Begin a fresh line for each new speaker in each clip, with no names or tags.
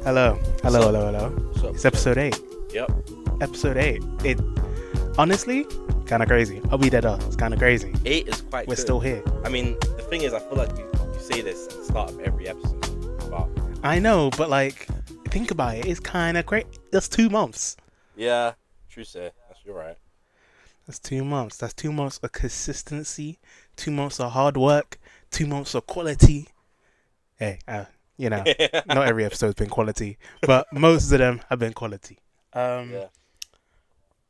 Hello.
What's up?
It's episode 8.
Yep.
Episode 8. It honestly kind of crazy. I'll be dead on. It's kind of crazy.
8 is quite
We're
good.
still here.
I mean, the thing is, I feel like you say this at the start of every episode. But
I know, but like, think about it. It's kind of great. That's 2 months.
yeah, true say. You're right.
That's 2 months. That's 2 months of consistency. 2 months of hard work. 2 months of quality. Hey, not every episode's been quality, but most of them have been quality.
Yeah.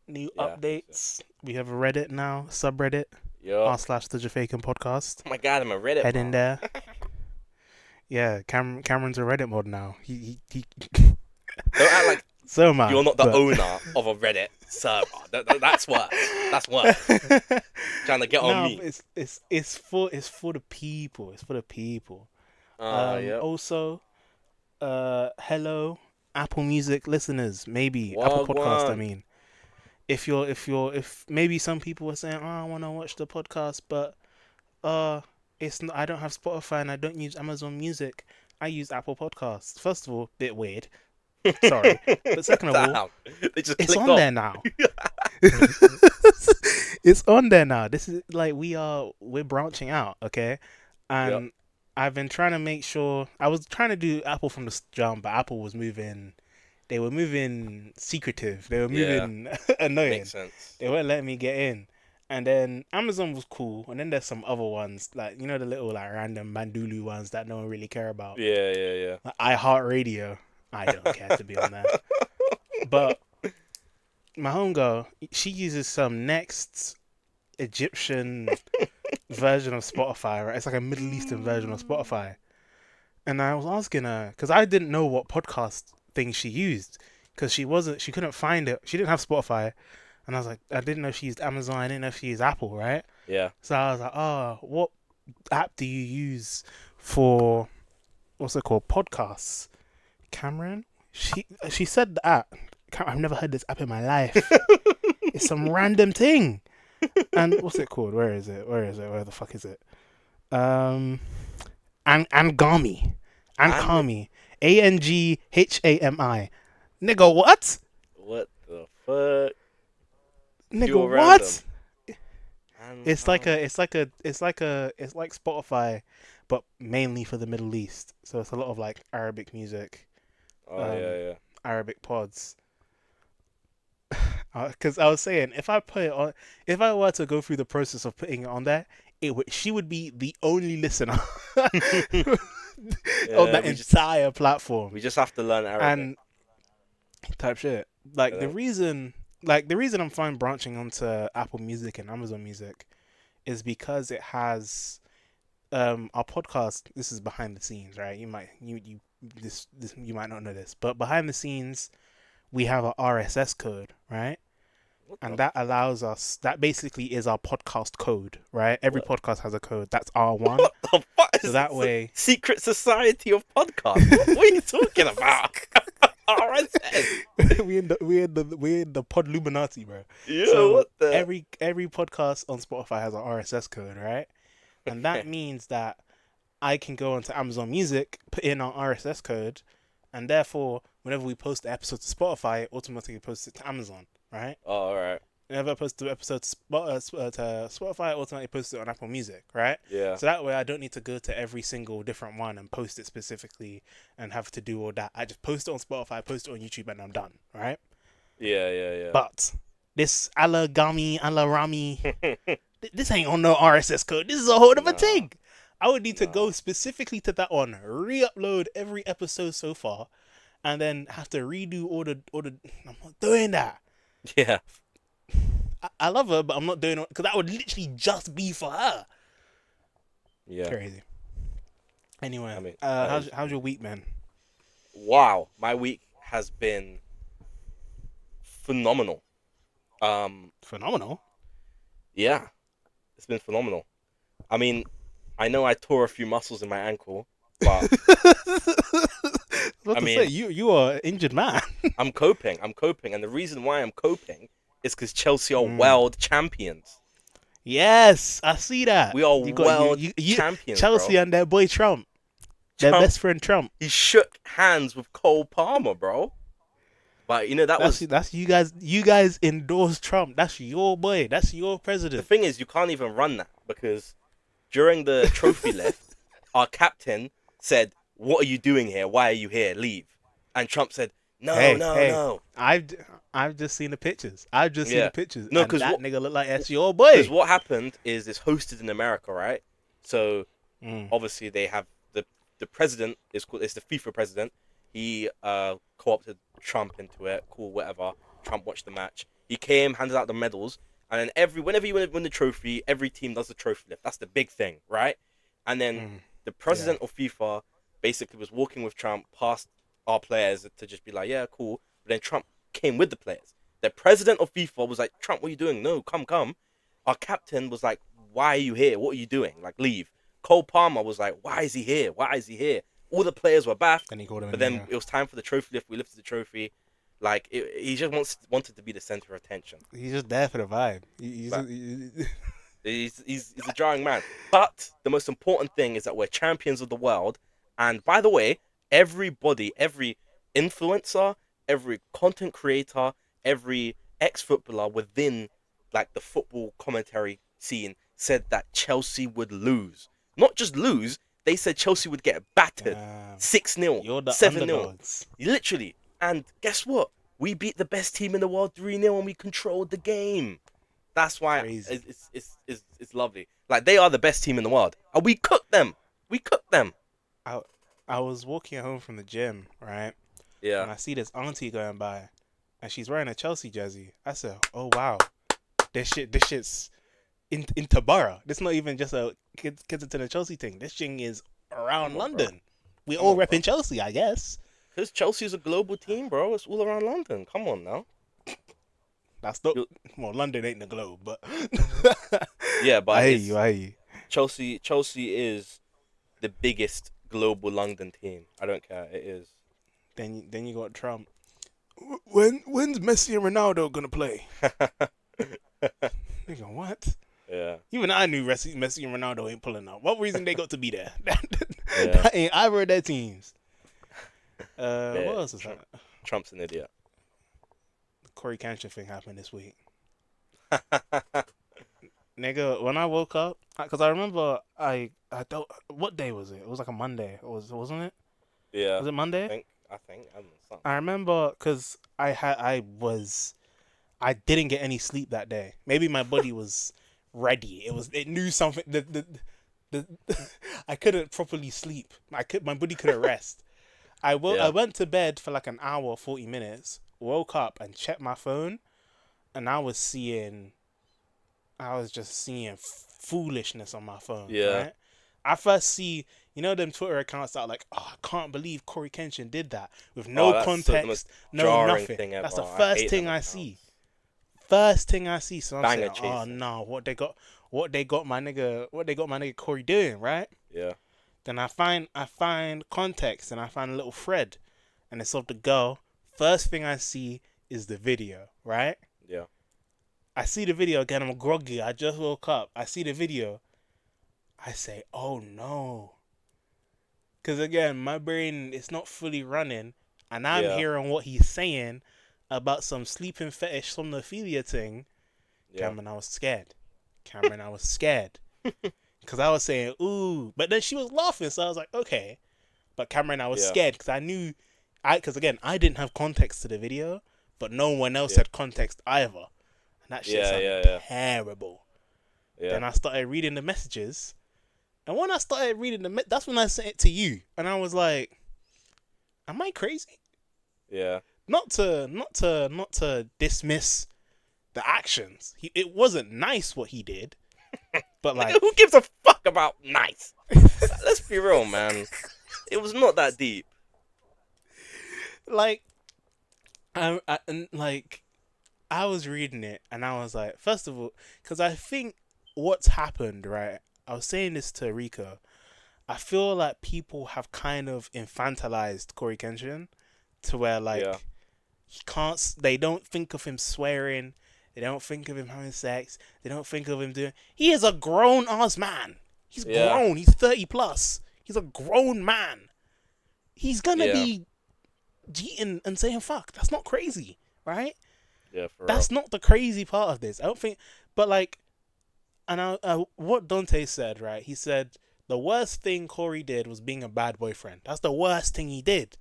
New
Yeah,
updates. We have a Reddit now, subreddit,
Yo.
r/the Jafaican podcast.
Oh my god, I'm a Reddit.
Head in
mod.
there. Yeah, Cameron's a Reddit mod now. He
Don't act like
so mad.
you're not the owner of a Reddit server. That's worse. That's worse. Trying to get on me.
It's for the people. It's for the people.
Yeah.
Also, hello, Apple Music listeners. Maybe Apple Podcast. I
Wagwan.
mean, if maybe some people are saying, "Oh, I want to watch the podcast," but it's not, I don't have Spotify and I don't use Amazon Music. I use Apple Podcasts. First of all, bit weird. Sorry, but second of all,
they just
it's
clicked
on
off.
there now. It's on there now. This is like we're branching out, okay? And
Yep.
I've been trying to make sure. I was trying to do Apple from the jump, but Apple was moving. They were moving secretive. They were
Yeah.
moving annoying.
Makes sense.
They weren't letting me get in. And then Amazon was cool. And then there's some other ones, like, the little like random Mandulu ones that no one really care about.
Yeah.
Like iHeartRadio. I don't care to be on there. But my homegirl, she uses some next Egyptian version of Spotify, right? It's like a Middle Eastern version of Spotify. And I was asking her, because I didn't know what podcast thing she used, because she couldn't find it. She didn't have Spotify. And I was like, I didn't know she used Amazon. I didn't know she used Apple, right?
Yeah.
So I was like, oh, what app do you use for, what's it called, podcasts? Cameron? She said the app. I've never heard this app in my life. It's some random thing. And what's it called? Where is it? Where the fuck is it? Angami. Angami. Anghami. Nigga, what?
What the fuck?
Nigga,
Pure
what?
random.
It's like Spotify, but mainly for the Middle East. So it's a lot of like Arabic music,
Yeah.
Arabic pods. Because I was saying, if I were to go through the process of putting it on there, she would be the only listener on that entire platform.
We just have to learn Arabic.
And type shit. Like
Yeah.
the reason I'm fine branching onto Apple Music and Amazon Music is because it has our podcast. This is behind the scenes, right? You might not know this, but behind the scenes we have a RSS code, right? And that allows us. That basically is our podcast code, right? Every podcast has a code. That's R1.
What the fuck is
So that
this?
way,
Secret Society of Podcasts. What are you talking about? RSS.
we in the Podluminati, bro.
Yeah,
So
what the?
every podcast on Spotify has an RSS code, right? And that means that I can go onto Amazon Music, put in our RSS code, and therefore, whenever we post the episode to Spotify, it automatically posts it to Amazon, right?
Oh, alright.
Whenever I post the episode to Spotify, it automatically posts it on Apple Music, right?
Yeah.
So that way, I don't need to go to every single different one and post it specifically and have to do all that. I just post it on Spotify, post it on YouTube, and I'm done, right?
Yeah.
But this Alagami, Alarami, this ain't on no RSS code. This is a whole other thing. I would need to go specifically to that one, re-upload every episode so far, and then have to redo all the. I'm not doing that.
Yeah.
I love her, but I'm not doing it because that would literally just be for her.
Yeah.
Crazy. Anyway,
I mean,
how's your week, man?
Wow, my week has been phenomenal.
Phenomenal.
Yeah, it's been phenomenal. I mean, I know I tore a few muscles in my ankle, but
I mean, you are an injured man.
I'm coping, and the reason why I'm coping is because Chelsea are world champions.
Yes, I see that.
We are world champions,
Chelsea
bro.
and their boy Trump. Their
Trump,
best friend Trump.
he shook hands with Cole Palmer, bro. But that was
That's you guys. You guys endorse Trump. That's your boy. That's your
the
president.
thing is you can't even run that because during the trophy lift, our captain said, "What are you doing here? Why are you here? Leave." And Trump said, "No,
Hey,
no,
hey.
no."
I've just seen the pictures. I've just seen
Yeah.
the pictures,
No,
and
because
that
what
nigga look like that's your
because
boy.
what happened is it's hosted in America, right? So
Mm.
obviously they have the president is called it's the FIFA president. He co-opted Trump into it. Cool, whatever. Trump watched the match. He came, handed out the medals, and then whenever you win the trophy, every team does the trophy lift. That's the big thing, right? And then
Mm.
the
Yeah.
president of FIFA basically was walking with Trump past our players to just be like, yeah, cool. But then Trump came with the players. The president of FIFA was like, Trump, what are you doing? No, come, come. Our captain was like, why are you here? What are you doing? Like, leave. Cole Palmer was like, why is he here? Why is he here? All the players were baffed,
Then he called him a
but then
nigga.
it was time for the trophy lift. We lifted the trophy. Like, he just wanted to be the center of attention.
He's just there for the vibe.
But he's a jarring man. But the most important thing is that we're champions of the world. And by the way, everybody, every influencer, every content creator, every ex-footballer within like the football commentary scene said that Chelsea would lose. Not just lose, they said Chelsea would get battered.
Damn.
6-0,
You're the
7-0.
underdogs.
Literally. And guess what? We beat the best team in the world 3-0 and we controlled the game. That's why
Crazy.
it's lovely. Like they are the best team in the world. And we cooked them. We cooked them.
I was walking home from the gym, right?
Yeah.
And I see this auntie going by, and she's wearing a Chelsea jersey. I said, "Oh wow, this shit's into Borough. This not even just a kids into the Chelsea thing. This thing is around
Come on,
London.
bro.
We
Come
all
on, bro.
repping Chelsea, I guess.
Because Chelsea's a global team, bro. It's all around London. Come on now.
That's not
You-
well. London ain't the globe, but
Yeah, but
I hear
it's,
you. I hear you.
Chelsea is the biggest global London team. I don't care. It is.
Then you got Trump. When's Messi and Ronaldo gonna play? Nigga, what?
Yeah.
Even I knew Messi and Ronaldo ain't pulling up. What reason they got to be there?
Yeah.
That ain't either of their teams.
Yeah,
What else is that?
Trump's an idiot.
The CoryxKenshin thing happened this week. Nigga, when I woke up, because I remember I don't. What day was it? It was like a Monday. Wasn't it?
Yeah.
Was it Monday?
I think. I don't know. Something.
I remember because I didn't get any sleep that day. Maybe my body was ready. It knew something. The I couldn't properly sleep. My body couldn't rest. I
Yeah.
went to bed for like an hour, 40 minutes. Woke up and checked my phone, and I was just seeing foolishness on my phone.
Yeah.
Right? I first see, them Twitter accounts that are like, oh, I can't believe CoryxKenshin did that with no
That's the
context,
most
no
jarring
nothing.
thing
That's the
ever. I
first
hate
thing
them
I
accounts.
see. First thing I see. So I'm
Banger
saying, oh
chasing.
no, what they got my nigga Corey doing, right?
Yeah.
Then I find context and I find a little thread, and it's of the girl. First thing I see is the video, right?
Yeah.
I see the video again. I'm groggy. I just woke up. I see the video. I say, oh no. Because again, my brain is not fully running, and I'm
Yeah.
hearing what he's saying about some sleeping fetish somnophilia thing.
Yeah.
Cameron, I was scared. Because I was saying, ooh. But then she was laughing, so I was like, okay. But Cameron, I was
Yeah.
scared because I knew, because again, I didn't have context to the video, but no one else
Yeah.
had context either. And that shit
Yeah,
sounded
yeah, yeah.
terrible.
Yeah.
Then I started reading the messages. And when I started reading that's when I sent it to you. And I was like, am I crazy?
Yeah.
Not to dismiss the actions. It wasn't nice what he did. But like,
Nigga, who gives a fuck about nice? Let's be real, man. It was not that deep.
like, I was reading it and I was like, first of all, because I think what's happened, right? I was saying this to Rika. I feel like people have kind of infantilized CoryxKenshin to where like
Yeah.
they don't think of him swearing, they don't think of him having sex, they don't think of him doing. He is a grown ass man. He's
Yeah.
grown. He's 30 plus. He's a grown man. he's gonna
Yeah.
be cheating and saying fuck. That's not crazy, right?
Yeah, for
That's
real.
not the crazy part of this. I don't think, but like, and what Dante said, right? He said the worst thing Corey did was being a bad boyfriend. That's the worst thing he did.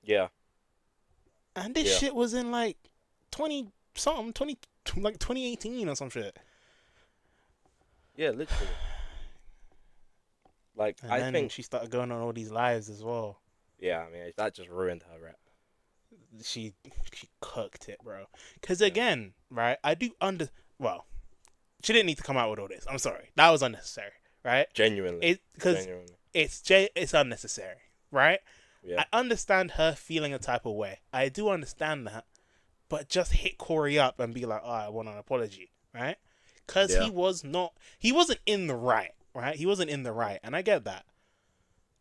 Yeah.
And this
Yeah.
shit was in like 20 something, 20 like 2018 or some shit.
Yeah, literally. Like,
And
I
then
think,
she started going on all these lives as well.
yeah, I mean, that just ruined her rep.
She cooked it, bro. Cause
Yeah.
again, right? I do well, she didn't need to come out with all this. I'm sorry, that was unnecessary, right?
Genuinely.
Because
Genuinely.
it's unnecessary, right?
Yeah.
I understand her feeling a type of way. I do understand that, but just hit Corey up and be like, "Oh, I want an apology," right? Because
Yeah.
he wasn't in the right, right? He wasn't in the right, and I get that.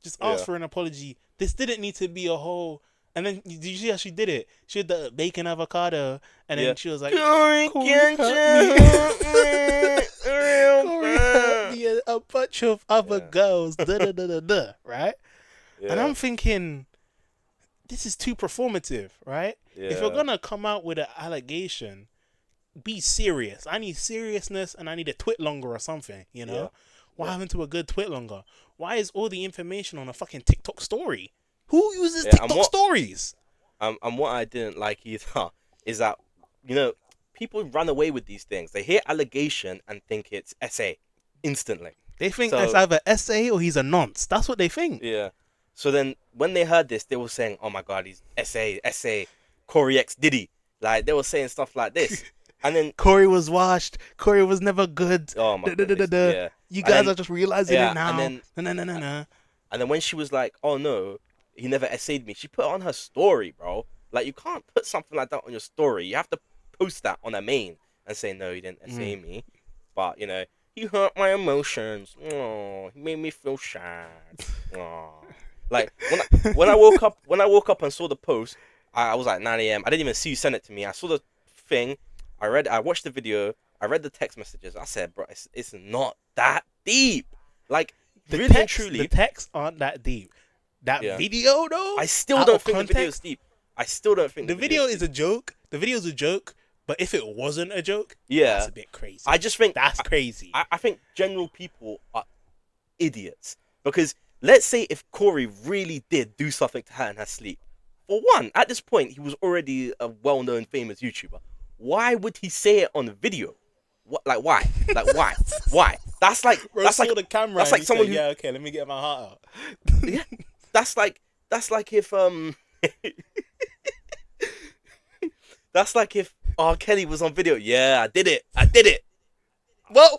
Just ask
Yeah.
for an apology. This didn't need to be a whole. And then did you see how she did it? She had the bacon avocado, and
Yeah.
then she was like,
Corey
"Corey hurt me." Corey hurt me and a bunch of other girls. Da da da da da. Right? And I'm thinking, this is too performative, right?
Yeah.
If you're gonna come out with an allegation, be serious. I need seriousness, and I need a twit longer or something. You know,
Yeah.
what happened to a good twit longer? Why is all the information on a fucking TikTok story? Who uses
Yeah, and
TikTok stories?
And what I didn't like either is that, you know, people run away with these things. They hear allegation and think it's essay instantly.
They think
So-
it's either essay or he's a nonce. That's what they think.
Yeah. So then when they heard this, they were saying, "Oh my God, he's essay, Corey X Diddy." Like, they were saying stuff like this. And then,
Corey was washed. Corey was never good.
oh my
Da, da, da, da,
goodness,
da.
yeah.
You
And
guys
then-
are just realizing
yeah,
it now.
and then-
No, no, no, no, no.
And then when she was like, "Oh no, he never essayed me," she put it on her story, bro. Like, you can't put something like that on your story. You have to post that on a main and say, "No, he didn't essay me, but, you know, he hurt my emotions. Oh, he made me feel sad." Oh. Like, when I woke up and saw the post, I was like 9 a.m. I didn't even see you send it to me. I saw the thing. I watched the video. I read the text messages. I said, "Bro, it's not that deep." Like,
The
really and
text,
truly,
the texts aren't that deep. That
Yeah.
video, though,
I still
out
don't
of
think the video is
context,
deep. I still don't think
the video is a joke. The video is a joke. But if it wasn't a joke,
Yeah.
that's a bit crazy.
I just think
That's crazy.
I think general people are idiots, because let's say if Corey really did do something to her in her sleep. For one, at this point, he was already a well-known, famous YouTuber. Why would he say it on the video? What? Like, why? Like, why? Why? That's like
Bro
that's
saw
like
the camera.
that's
And
like
he
someone
said,
who
yeah, okay, let me get my heart out.
yeah. That's like if that's like if R. Kelly was on video. Yeah, I did it.
Well,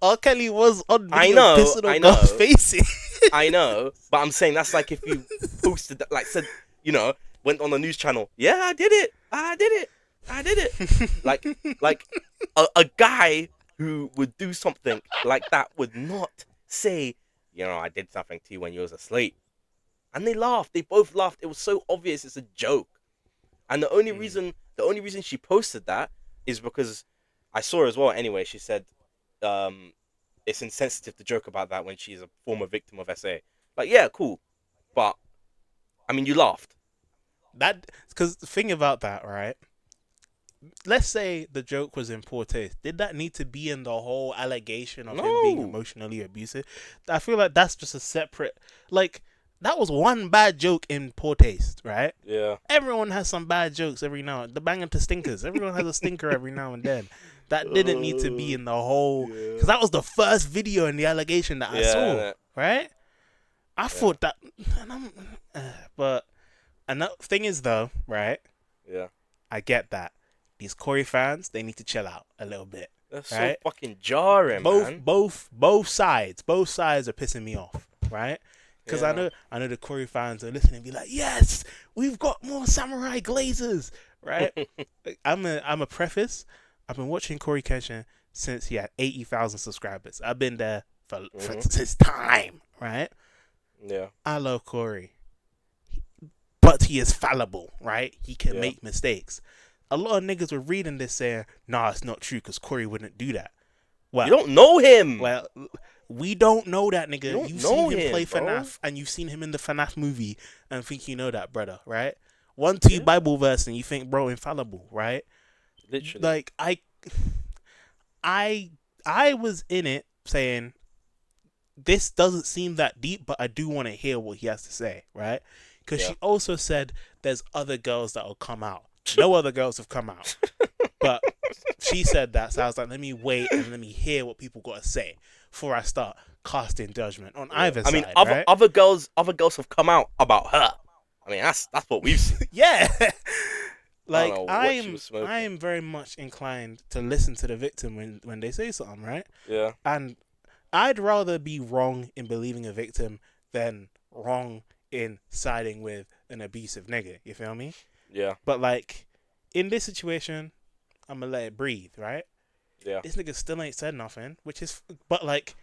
R. Kelly was on video
I know,
pissing on
I know.
girls' faces.
I know, but I'm saying that's like if you posted that, like, said, you know, went on the news channel. Yeah, I did it. Like a guy who would do something like that would not say, you know, "I did something to you when you was asleep." And they laughed. They both laughed. It was so obvious it's a joke. And the only reason she posted that is because I saw her as well. Anyway, she said, it's insensitive to joke about that when she's a former victim of SA. Like, yeah, cool, but I mean, you laughed.
That because the thing about that, right? Let's say the joke was in poor taste. Did that need to be in the whole allegation of him being
No.
emotionally abusive? I feel like that's just a separate. Like, that was one bad joke in poor taste, right?
Yeah.
Everyone has some bad jokes every now and the banging to stinkers. Everyone has a stinker every now and then. That didn't need to be in the whole, because that was the first video in the allegation that I saw,
innit?
right? I thought that, but another thing is though, right?
Yeah.
I get that these Corey fans, they need to chill out a little bit.
That's
right?
so fucking jarring, man.
Both sides are pissing me off, right? Because
Yeah.
I know the Corey fans are listening and be like, yes, we've got more samurai glazers, right? I'm a preface. I've been watching CoryxKenshin since he had 80,000 subscribers. I've been there for since time, right?
Yeah.
I love Corey, but he is fallible, right? He can
Yeah.
make mistakes. A lot of niggas were reading this saying, nah, it's not true because Corey wouldn't do that. Well,
You don't know him.
well, We don't know that
You
nigga.
don't
You've
know
seen him play
him, bro.
FNAF, and you've seen him in the FNAF movie, and think you know that, brother, right? 1, 2
Yeah,
Bible verse, and you think, bro, infallible, right?
literally.
Like I, I was in it saying this doesn't seem that deep, but I do want to hear what he has to say, right? Because
Yeah.
she also said there's other girls that will come out. No other girls have come out, but she said that, so I was like, let me wait and let me hear what people got to say before I start casting judgment on
Yeah.
either
I mean,
side,
other
right?
other girls, have come out about her. I mean, that's what we've seen.
Yeah.
I don't
Like
know
I
what she
am
was
I
smoking.
am very much inclined to listen to the victim when they say something, right?
Yeah,
And I'd rather be wrong in believing a victim than wrong in siding with an abusive nigga. You feel me?
yeah,
But like in this situation, I'm gonna let it breathe, right?
yeah.
This nigga still ain't said nothing, which is, but like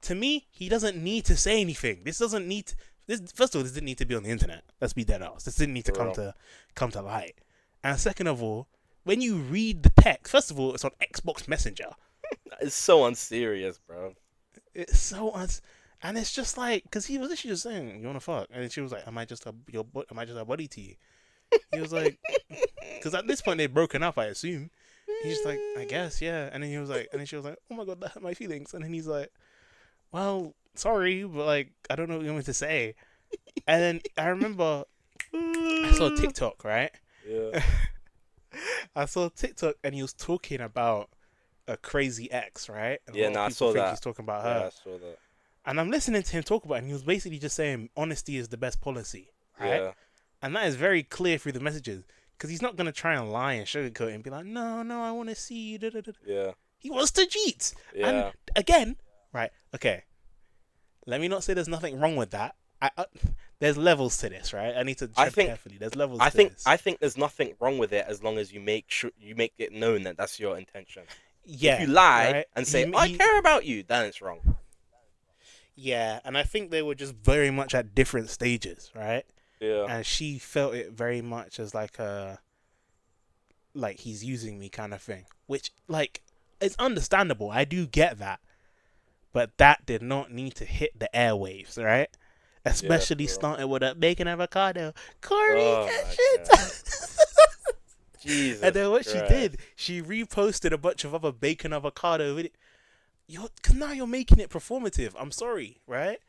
to me, he doesn't need to say anything. This doesn't need to, this. First of all, this didn't need to be on the internet. Let's be dead ass. This didn't need to
For real.
come to light. And second of all, when you read the text, first of all, it's on Xbox Messenger.
It's so unserious, bro.
It's so and it's just like, because he was literally just saying, "You wanna fuck?" And then she was like, "Am I just am I just a buddy to you?" He was like, because at this point they'd broken up, I assume. He's just like, "I guess, yeah." And then he was like, and then she was like, "Oh my god, that hurt my feelings." And then he's like, "Well, sorry, but like, I don't know what you want me to say." And then I remember I saw TikTok, right?
Yeah,
I saw TikTok, and he was talking about a crazy ex, right? And a
yeah.
lot
No,
of
I
people
saw
think
that.
he's talking about
Yeah,
her.
I saw that.
And I'm listening to him talk about it, and he was basically just saying honesty is the best policy, right?
Yeah,
And that is very clear through the messages. Because he's not going to try and lie and sugarcoat it and be like, no, no, I want to see you. Da, da, da.
yeah,
He wants to cheat. And
yeah.
again, right, okay, let me not say there's nothing wrong with that. There's levels to this, right? I need to
I
tread
think,
carefully. There's levels
I
to
think,
this.
I think there's nothing wrong with it as long as you make sure you make it known that that's your intention. If you
Yeah,
lie
right?
and say I care about you, then it's wrong.
Yeah, and I think they were just very much at different stages, right?
Yeah,
And she felt it very much as like a, like he's using me kind of thing, which like it's understandable. I do get that, but that did not need to hit the airwaves, right?
yeah,
Especially
for real.
starting with a bacon avocado, Corey
Oh my god,
Kenshin. And
Jesus
then what she
Christ.
did, she reposted a bunch of other bacon avocado video. Cause now you're making it performative. I'm sorry, right?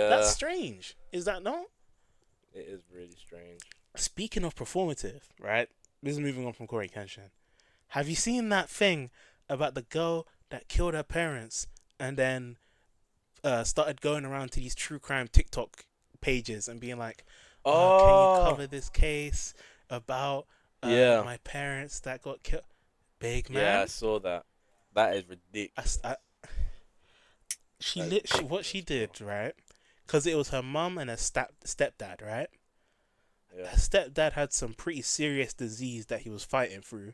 That's
Yeah,
strange. Is that not?
it is really strange.
Speaking of performative, right? This is moving on from Corey Kenshin. Have you seen that thing about the girl that killed her parents and then started going around to these true crime TikTok pages and being like, can you
Oh,
cover this case about
yeah,
my parents that got killed? Big
yeah. I
man.
saw that. That is
I,
ridiculous.
she
That is
lit. She, what she
ridiculous, bro.
did, right? Because it was her mum and her stepdad, right?
Yeah,
Her stepdad had some pretty serious disease that he was fighting through,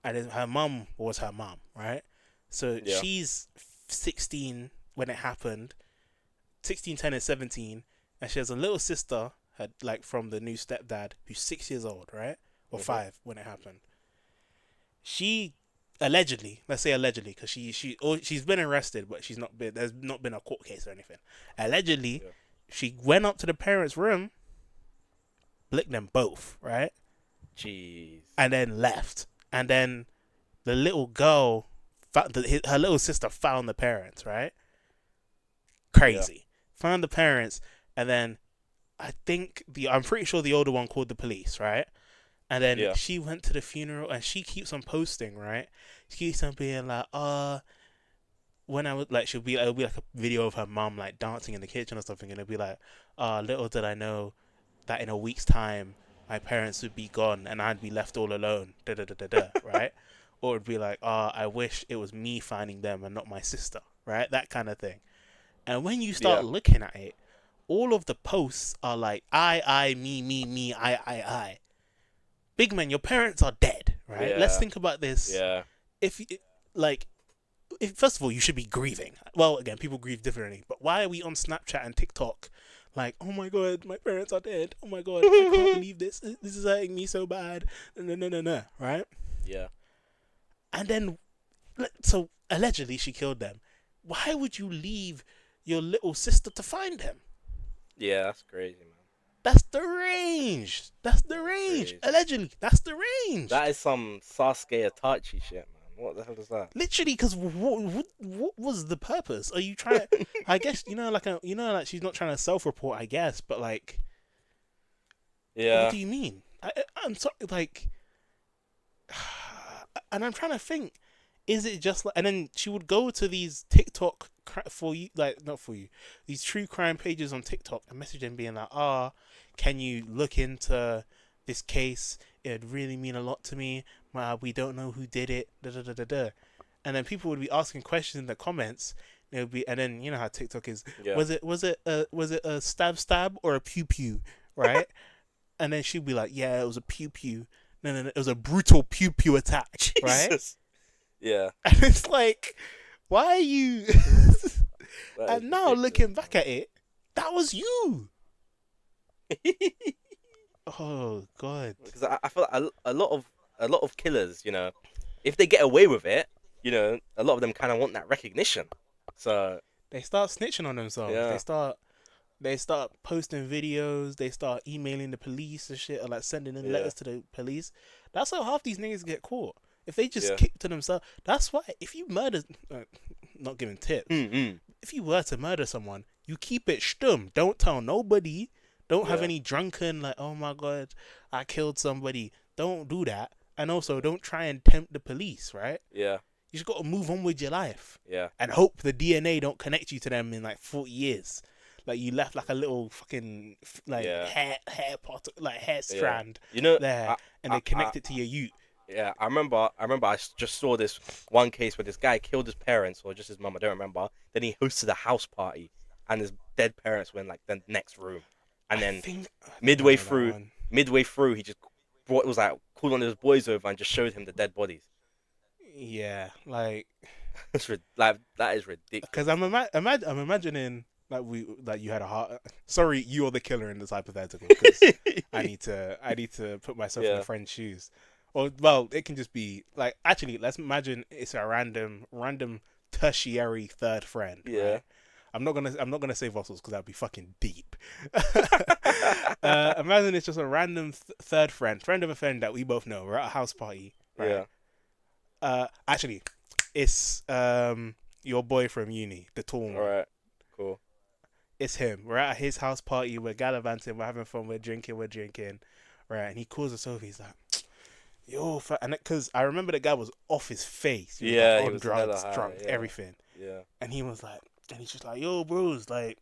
and then her mum was her mum, right? So
yeah,
she's 16 when it happened, 16, 10, and 17, and she has a little sister, had like from the new stepdad, who's 6 years old, right, or
hmm,
5 when it happened. She allegedly, let's say allegedly, because she's been arrested, but she's not been. There's not been a court case or anything. Allegedly,
yeah.
she went up to the parents' room, blicked them both, right,
Jeez.
and then left. And then the little girl, her little sister found the parents, right?
Yeah,
Crazy. Found the parents, and then I'm pretty sure the older one called the police, right? And then
yeah,
she went to the funeral, and she keeps on posting, right? She keeps on being like, when I was like, it'll be like a video of her mom like dancing in the kitchen or something, and it'll be like, little did I know that in a week's time my parents would be gone and I'd be left all alone, da da da da da, right? Or it'd be like, I wish it was me finding them and not my sister, right? That kind of thing. And when you start
yeah,
looking at it, all of the posts are like, I, me, I. Big man, your parents are dead, right? Let's
yeah,
think about this.
yeah,
If like, first of all, you should be grieving. Well, again, people grieve differently, but why are we on Snapchat and TikTok? Like, oh my god, my parents are dead. Oh my god, I can't believe this. This is hurting me so bad. No, no, no, no, right?
yeah,
And then, so allegedly she killed them. why would you leave your little sister to find him?
Yeah, that's crazy, man.
That's the range. That's the
That's
range.
crazy.
Allegedly, that's the range.
That is some Sasuke Itachi shit, man. What the hell is that?
Literally, because what was the purpose? Are you trying? I guess like she's not trying to self-report. I guess, but like, what
Yeah,
do you mean? I'm sorry, like, and I'm trying to think. Is it just like? And then she would go to these TikTok for you, like not for you, these true crime pages on TikTok and message them being like, can you look into this case? It'd really mean a lot to me. We don't know who did it. Da da da da da. And then people would be asking questions in the comments. It would be, and then you know how TikTok is.
yeah.
Was it a stab or a pew pew, right? And then she'd be like, yeah, it was a pew pew. No, no, no, it was a brutal pew pew attack, right?
Jesus. Yeah.
And it's like, why are you?
That is
And now
ridiculous,
looking back at it, that was you.
man.
Oh God.
Because I feel like a lot of killers, if they get away with it, a lot of them kind of want that recognition. So
They start snitching on themselves.
yeah,
They start posting videos. They start emailing the police and shit, or like sending in
yeah,
letters to the police. That's how half these niggas get caught. If they just
yeah.
keep to themselves, that's why. If you murder, not giving tips.
Mm-mm.
If you were to murder someone, you keep it stum. Don't tell nobody. Don't have
Yeah,
any drunken like, oh my God, I killed somebody. Don't do that. And also, don't try and tempt the police. Right?
yeah,
You just got to move on with your life
yeah,
and hope the DNA don't connect you to them in like 40 years. Like you left like a little fucking like
yeah,
hair part, like hair
yeah.
strand
You know,
there,
I,
and
I,
they
I,
connect it to your ute.
yeah. I remember. Just saw this one case where this guy killed his parents or just his mum. I don't remember. Then he hosted a house party, and his dead parents were in like the next room. And then
I think I
midway
know that
through,
one.
midway through, he just called one of his boys over and just showed him the dead bodies.
Yeah, like
Like that is
because
ridiculous.
I'm imagining like you had a heart. Sorry, you're the killer in this hypothetical because I need to put myself in a
Yeah,
friend's shoes. Or well, it can just be like actually let's imagine it's a random tertiary third friend,
yeah,
right? I'm not gonna say fossils because that'd be fucking deep. Imagine it's just a random third friend of a friend that we both know. We're at a house party, right?
yeah.
Actually, it's your boy from uni, the tall
All
one.
right, cool.
It's him. We're at his house party. We're gallivanting. We're having fun. We're drinking. Right? And he calls us over. He's like, "Yo," and because I remember the guy was off his face. He was like
Yeah, he
on
was hella
drugs,
high.
drunk,
Yeah,
everything.
yeah,
And he was like, and he's just like, "Yo, bros, like,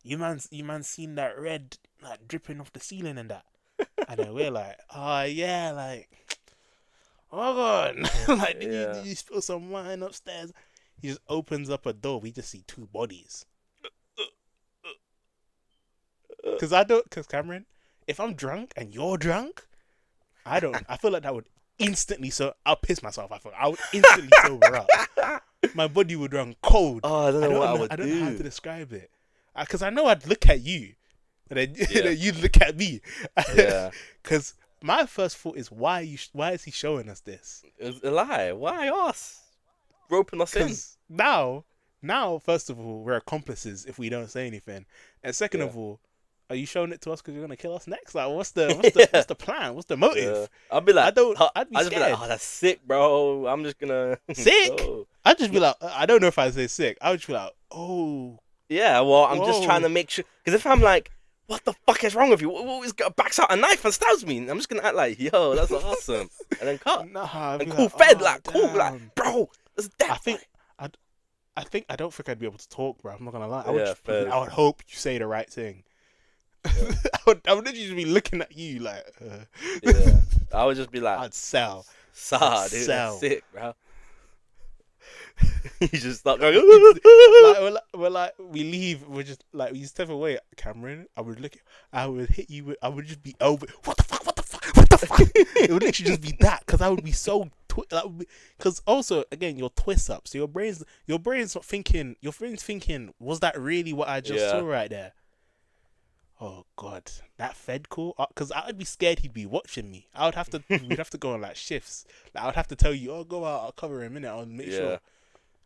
you man seen that red like dripping off the ceiling and that?" And then we're like, "Oh yeah, like, oh god, like, did you
yeah.
did you spill some wine upstairs?" He just opens up a door. We just see two bodies. Cause Cameron, if I'm drunk and you're drunk, I feel like that would instantly, so I'll piss myself. I would instantly sober up. My body would run cold.
Oh, I don't know what I would
I don't know how to
do.
describe it. Cause I know I'd look at you, and then,
Yeah,
then you'd look at me.
yeah.
Cause my first thought is why is he showing us this?
It was a lie. Why us? Roping us in.
Cause now, first of all, we're accomplices if we don't say anything, and second
Yeah,
of all, are you showing it to us because you're gonna kill us next? Like, what's the
yeah,
what's the plan? What's the
yeah.
motive?
I'll be like,
I'd be
I'll just be like,
scared.
oh, that's sick, bro. I'm just gonna
Sick?
go.
I'd just be like, I don't know if I'd say sick. I would just be like, oh,
Yeah, well, I'm just trying
whoa.
to make sure. Because if I'm like, what the fuck is wrong with you? What is backs out a knife and stabs me? I'm just gonna act like, yo, that's awesome, and then cut
Nah, I'd
and
be
cool
like,
fed,
oh,
like cool, like
damn.
bro, that's
I
death.
think, I'd, I don't think I'd be able to talk, bro. I'm not gonna lie.
Yeah,
I
fairs.
would hope you say the right thing.
Yeah,
I would literally just be looking at you like,
yeah. I would just be like,
I'd sell.
"Saw,
I'd
dude, that's
sell.
sick, bro." You just start going.
We leave. We're just like we step away. Cameron, I would look. I would hit you. I would just be over. What the fuck? What the fuck? What the fuck? It would literally just be that because I would be so. Because also again, your twist up. So your brain's not thinking. Your brain's thinking, was that really what I just saw
Yeah,
right there? Oh God, that Fed call. Because I would be scared he'd be watching me. I would have to. We'd have to go on like shifts. Like, I would have to tell you, oh, go out. I'll cover him in it. I'll make
yeah,
sure.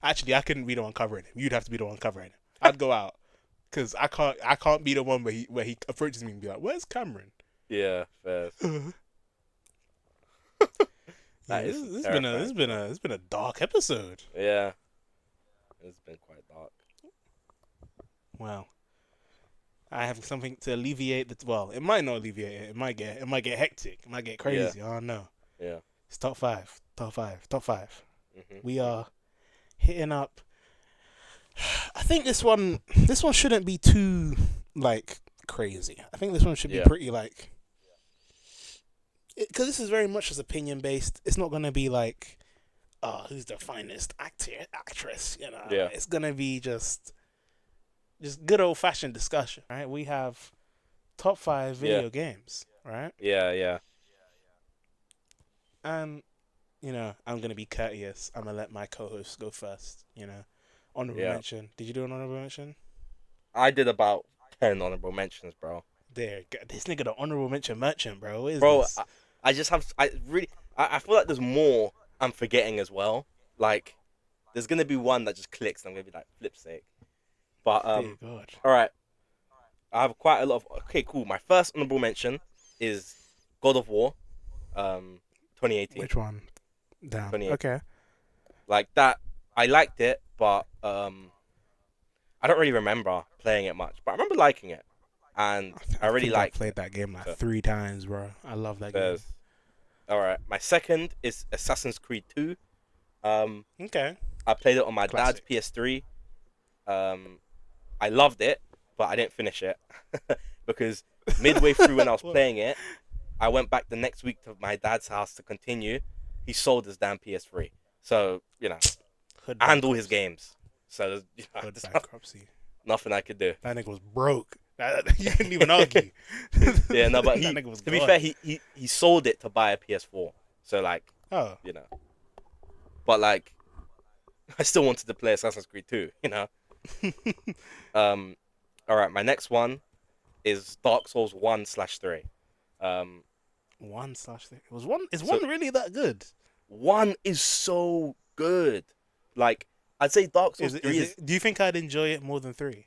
Actually, I couldn't be the one covering him. You'd have to be the one covering him. I'd go out because I can't be the one where he approaches me and be like, "Where's Cameron?"
Yeah, fair.
Yeah,
That is some
this
terrifying
been
stuff.
a it's been a dark episode.
Yeah, it's been quite dark.
Wow. I have something to alleviate the. Well, it might not alleviate it. It might get hectic. It might get
Yeah,
crazy. I don't know.
yeah.
It's top five. Top five. Top five.
Mhm,
We
mhm.
are hitting up. I think this one shouldn't be too like crazy. I think this one should be
Yeah,
pretty like because this is very much just opinion based. It's not gonna be like, oh, who's the finest actress?
yeah,
It's gonna be just good old fashioned discussion, right? We have top five
yeah,
video games, right?
yeah, yeah,
And I'm gonna be courteous. I'm gonna let my co-host go first. Honorable
yeah.
mention. Did you do an honorable mention?
I did about 10 honorable mentions, bro.
This nigga the honorable mention merchant, bro. What is
Bro,
this?
I just have. I really. I feel like there's more I'm forgetting as well. Like, there's gonna be one that just clicks, and I'm gonna be like, flip's sake. But
Dear God.
all right. I have quite a lot of. Okay, cool. My first honorable mention is God of War, 2018.
Which one? Down.
2018.
Okay.
Like that, I liked it, but I don't really remember playing it much. But I remember liking it, and I
I
really
think I've
liked
played
it.
that game like
So
3 times, bro. I love that game.
there's all right. My second is Assassin's Creed 2. Um,
Okay.
I played it on my dad's
Classic.
PS3. Um, I loved it, but I didn't finish it because midway through when I was
What?
playing it, I went back the next week to my dad's house to continue. He sold his damn PS3, so
Hood
and all his
bankruptcy.
games. So
Hood
there's
bankruptcy.
nothing I could do.
That nigga was broke. You couldn't even argue.
Yeah, no, but
That nigga was
to be
gone.
fair, he sold it to buy a PS4. So like,
Oh.
you know, but like, I still wanted to play Assassin's Creed 2. Um, all right, my next one is Dark Souls 1/3. Um,
1/3. Was one? Is
so
one really that good?
one is so good. Like, I'd say Dark Souls
Is it?
3
Is
is.
it? Do you think I'd enjoy it more than 3?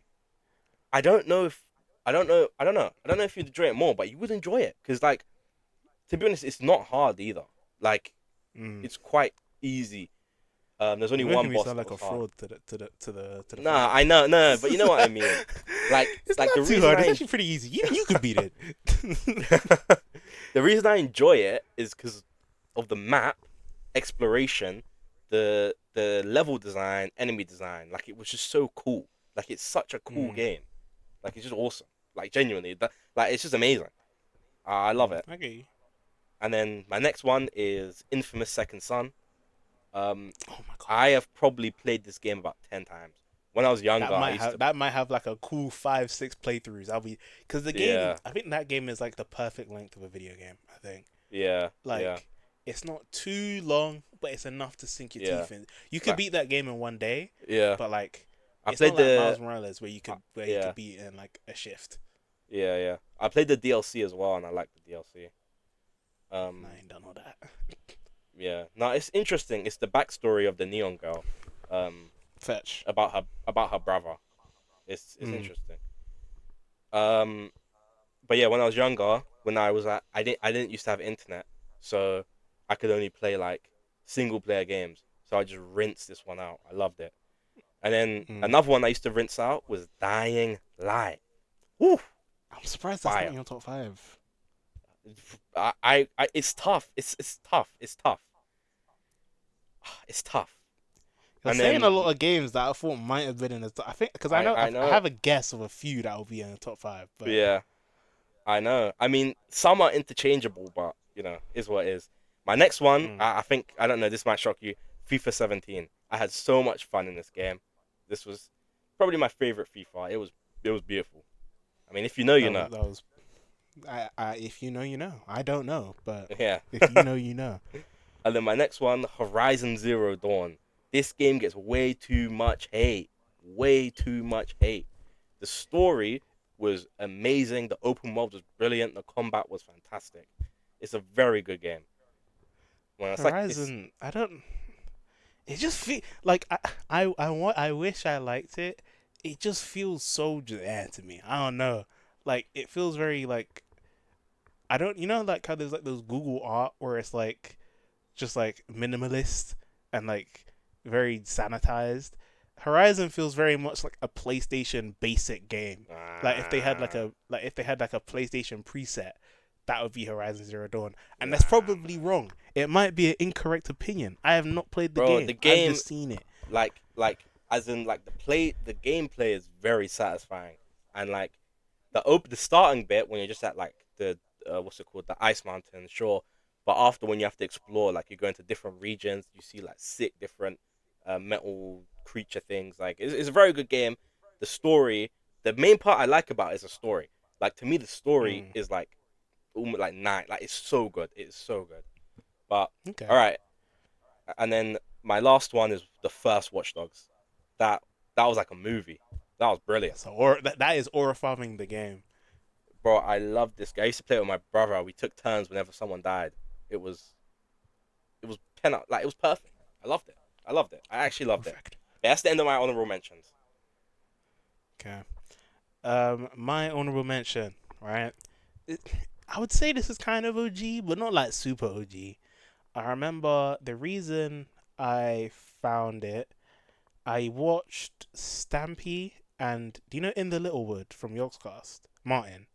I don't know if I don't know. I don't know. I don't know if you'd enjoy it more, but you would enjoy it because, like, to be honest, it's not hard either. Like,
Mm.
it's quite easy. There's only
You're
one
making me
boss
sound
that
like
was
a
hard.
fraud to the
Nah,
fans.
I know, no, but you know what I mean. Like,
It's
like the
not too
reason
hard. It's
I
actually pretty easy. You could beat it.
the reason I enjoy it is because of the map, exploration, the level design, enemy design. Like, it was just so cool. Like, it's such a cool
Mm.
game. Like, it's just awesome. Like, genuinely, like, it's just amazing. I love it.
I get you.
And then my next one is Infamous Second Son.
Oh my god.
I have probably played this game about 10 times. When I was
That
younger, I
might
used
have
to.
that might have like a cool 5, 6 playthroughs. Because the game.
Yeah,
I think that game is like the perfect length of a video game. I think
yeah, yeah,
like it's not too long, but it's enough to sink your
yeah.
teeth in. You could
Like,
beat that game in one day,
yeah.
but like
I
it's not
played
like Miles
the.
Morales where you
Uh,
could
yeah,
beat it in like a shift.
yeah, yeah. I played the DLC as well, and I liked the DLC.
I
Um,
ain't done all that.
yeah. No, it's interesting. It's the backstory of the Neon Girl. Um,
Fetch.
about her brother. It's
Mm.
interesting. Um, but yeah, when I was younger, when I was at, I didn't used to have internet, so I could only play like single player games. So I just rinsed this one out. I loved it. And then
Mm.
another one I used to rinse out was Dying Light. Woo,
I'm surprised that's not
fire.
in your top five.
It's tough. It's tough. It's tough. It's tough.
You're
And
saying a lot
then
of games that I thought might have been in the top. I think because I know
I
I
know.
have a guess of a few that will be in the top five, but
Yeah, I know. I mean, some are interchangeable, but is what it is. My next one,
mm.
I think I don't know. This might shock you. FIFA 17. I had so much fun in this game. This was probably my favorite FIFA. It was beautiful. I mean, if you know, you know.
That was if you know, you know. I don't know, but
Yeah.
if you know, you know.
And then my next one, Horizon Zero Dawn. This game gets way too much hate. Way too much hate. The story was amazing. The open world was brilliant. The combat was fantastic. It's a very good game. Well, it's like it's
Horizon, I don't. It just feel like I wish I liked it. It just feels so just to me. I don't know. Like it feels very like I don't like how there's like those Google art where it's like just like minimalist and like very sanitized. Horizon feels very much like a PlayStation basic game. Like if they had
Ah,
like a PlayStation preset, that would be Horizon Zero Dawn. And that's
nah,
probably wrong. It might be an incorrect opinion. I have not played the
bro. The
game. I've
game,
just seen it.
as in like the gameplay is very satisfying, and like the starting bit when you're just at like the what's it called, the ice mountain, sure, but after when you have to explore, like you go into different regions, you see like sick different metal creature things. Like it's a very good game. The story, the main part I like about it is the story. Like to me, the story
Mm,
is like almost like nine. Like it's so good. It's so good. But all
okay.
right, and then my last one is the first Watch Dogs. That that was like a movie. That was brilliant.
So or that is aura farming the game.
Bro, I love this guy. I used to play it with my brother. We took turns whenever someone died. It was it was pen up like it was perfect. I loved it. I loved it. I actually loved it.
Perfect.
Yeah, that's the end of my honorable mentions.
Okay. My honorable mention, right? It, I would say this is kind of OG, but not like super OG. I remember the reason I found it. I watched Stampy and do you know In the Littlewood from Yorkscast? Martin.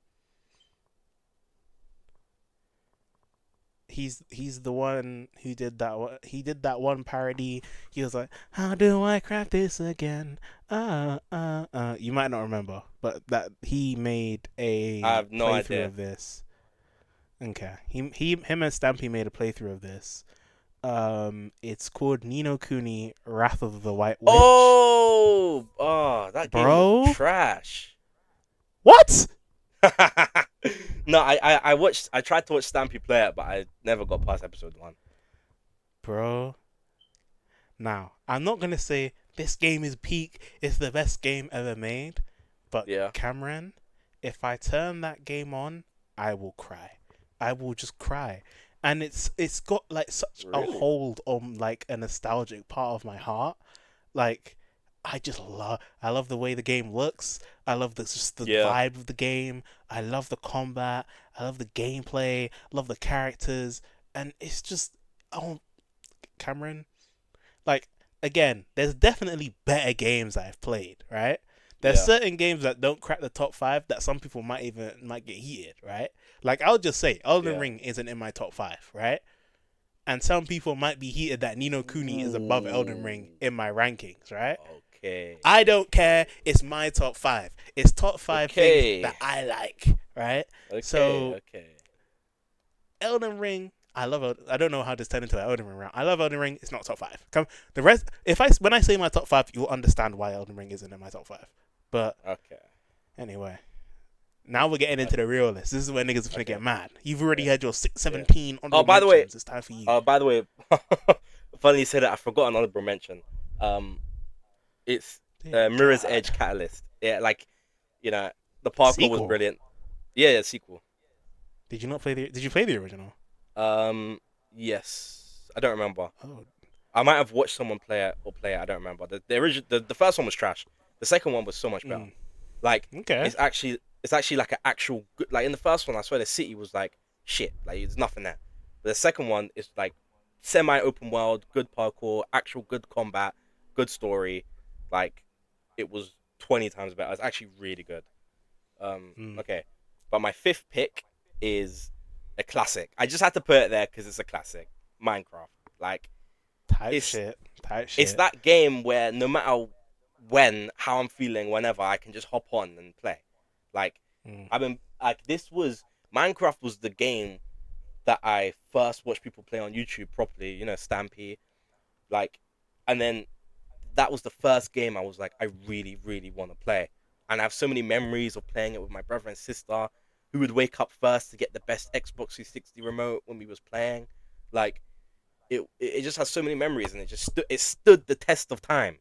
He's the one who did that. He did that one parody. He was like, "How do I craft this again?" You might not remember, but that he made
I
a
have no
playthrough
idea.
of this. Okay, him and Stampy made a playthrough of this. It's called Nino Kuni Wrath of the White Witch.
That game was
Bro,
trash.
what?
No, I watched. I tried to watch Stampy play it, but I never got past episode one.
Bro, now I'm not gonna say this game is peak. It's the best game ever made, but
Yeah,
Cameron, if I turn that game on, I will cry. I will just cry, and it's got like such a
really.
hold on like a nostalgic part of my heart. Like I love the way the game looks. I love just the
Yeah,
vibe of the game. I love the combat. I love the gameplay. Love the characters, and it's just oh Cameron. Like again, there's definitely better games I've played. Right? There's
yeah,
certain games that don't crack the top five that some people might get heated. Right? Like I'll just say, Elden
yeah.
Ring isn't in my top five. Right? And some people might be heated that Nino Kuni is above Elden Ring
Ooh.
in my rankings. Right?
Okay.
I don't care. It's my top five. It's top five things that
Okay.
I like, right?
Okay.
So
Okay.
Elden Ring, I love. I don't know how this turned into an Elden Ring round. I love Elden Ring. It's not top five. Come the rest. If I when I say my top five, you'll understand why Elden Ring isn't in my top five. But
Okay.
anyway, now we're getting into
Okay.
the real list. This is where niggas are gonna
Okay.
get mad. You've already
Yeah.
had your
Yeah.
17
Oh,
honorable
by the way.
mentions. It's time for you.
By the way. Funny you said that. I forgot an honorable mention. Um, it's
Dear
Mirror's
God.
Edge Catalyst. Yeah, like you know, the parkour was
Sequel.
brilliant. Yeah. Yeah. Sequel.
Did you not play the? Did you play the original?
Um. Yes. I don't remember.
Oh,
I might have watched someone play it or play it. I don't remember. The original, the first one was trash. The second one was so much better.
mm,
Like
okay.
it's actually like an actual good. Like in the first one, I swear the city was like shit. Like there's nothing there. But the second one is like semi-open world, good parkour, actual good combat, good story. Like it was 20 times better. It's actually really good.
Mm.
Okay, but my fifth pick is a classic. I just had to put it there because it's a classic. Minecraft. Like
Type
it's
shit. Type
it's
shit.
that game where no matter how I'm feeling, whenever I can just hop on and play. Like
Mm.
I've been like this was Minecraft was the game that I first watched people play on YouTube properly. You know, Stampy. Like, and then that was the first game I was like, I really, really want to play. And I have so many memories of playing it with my brother and sister, who would wake up first to get the best Xbox 360 remote when we was playing. Like, it just has so many memories, and it stood the test of time,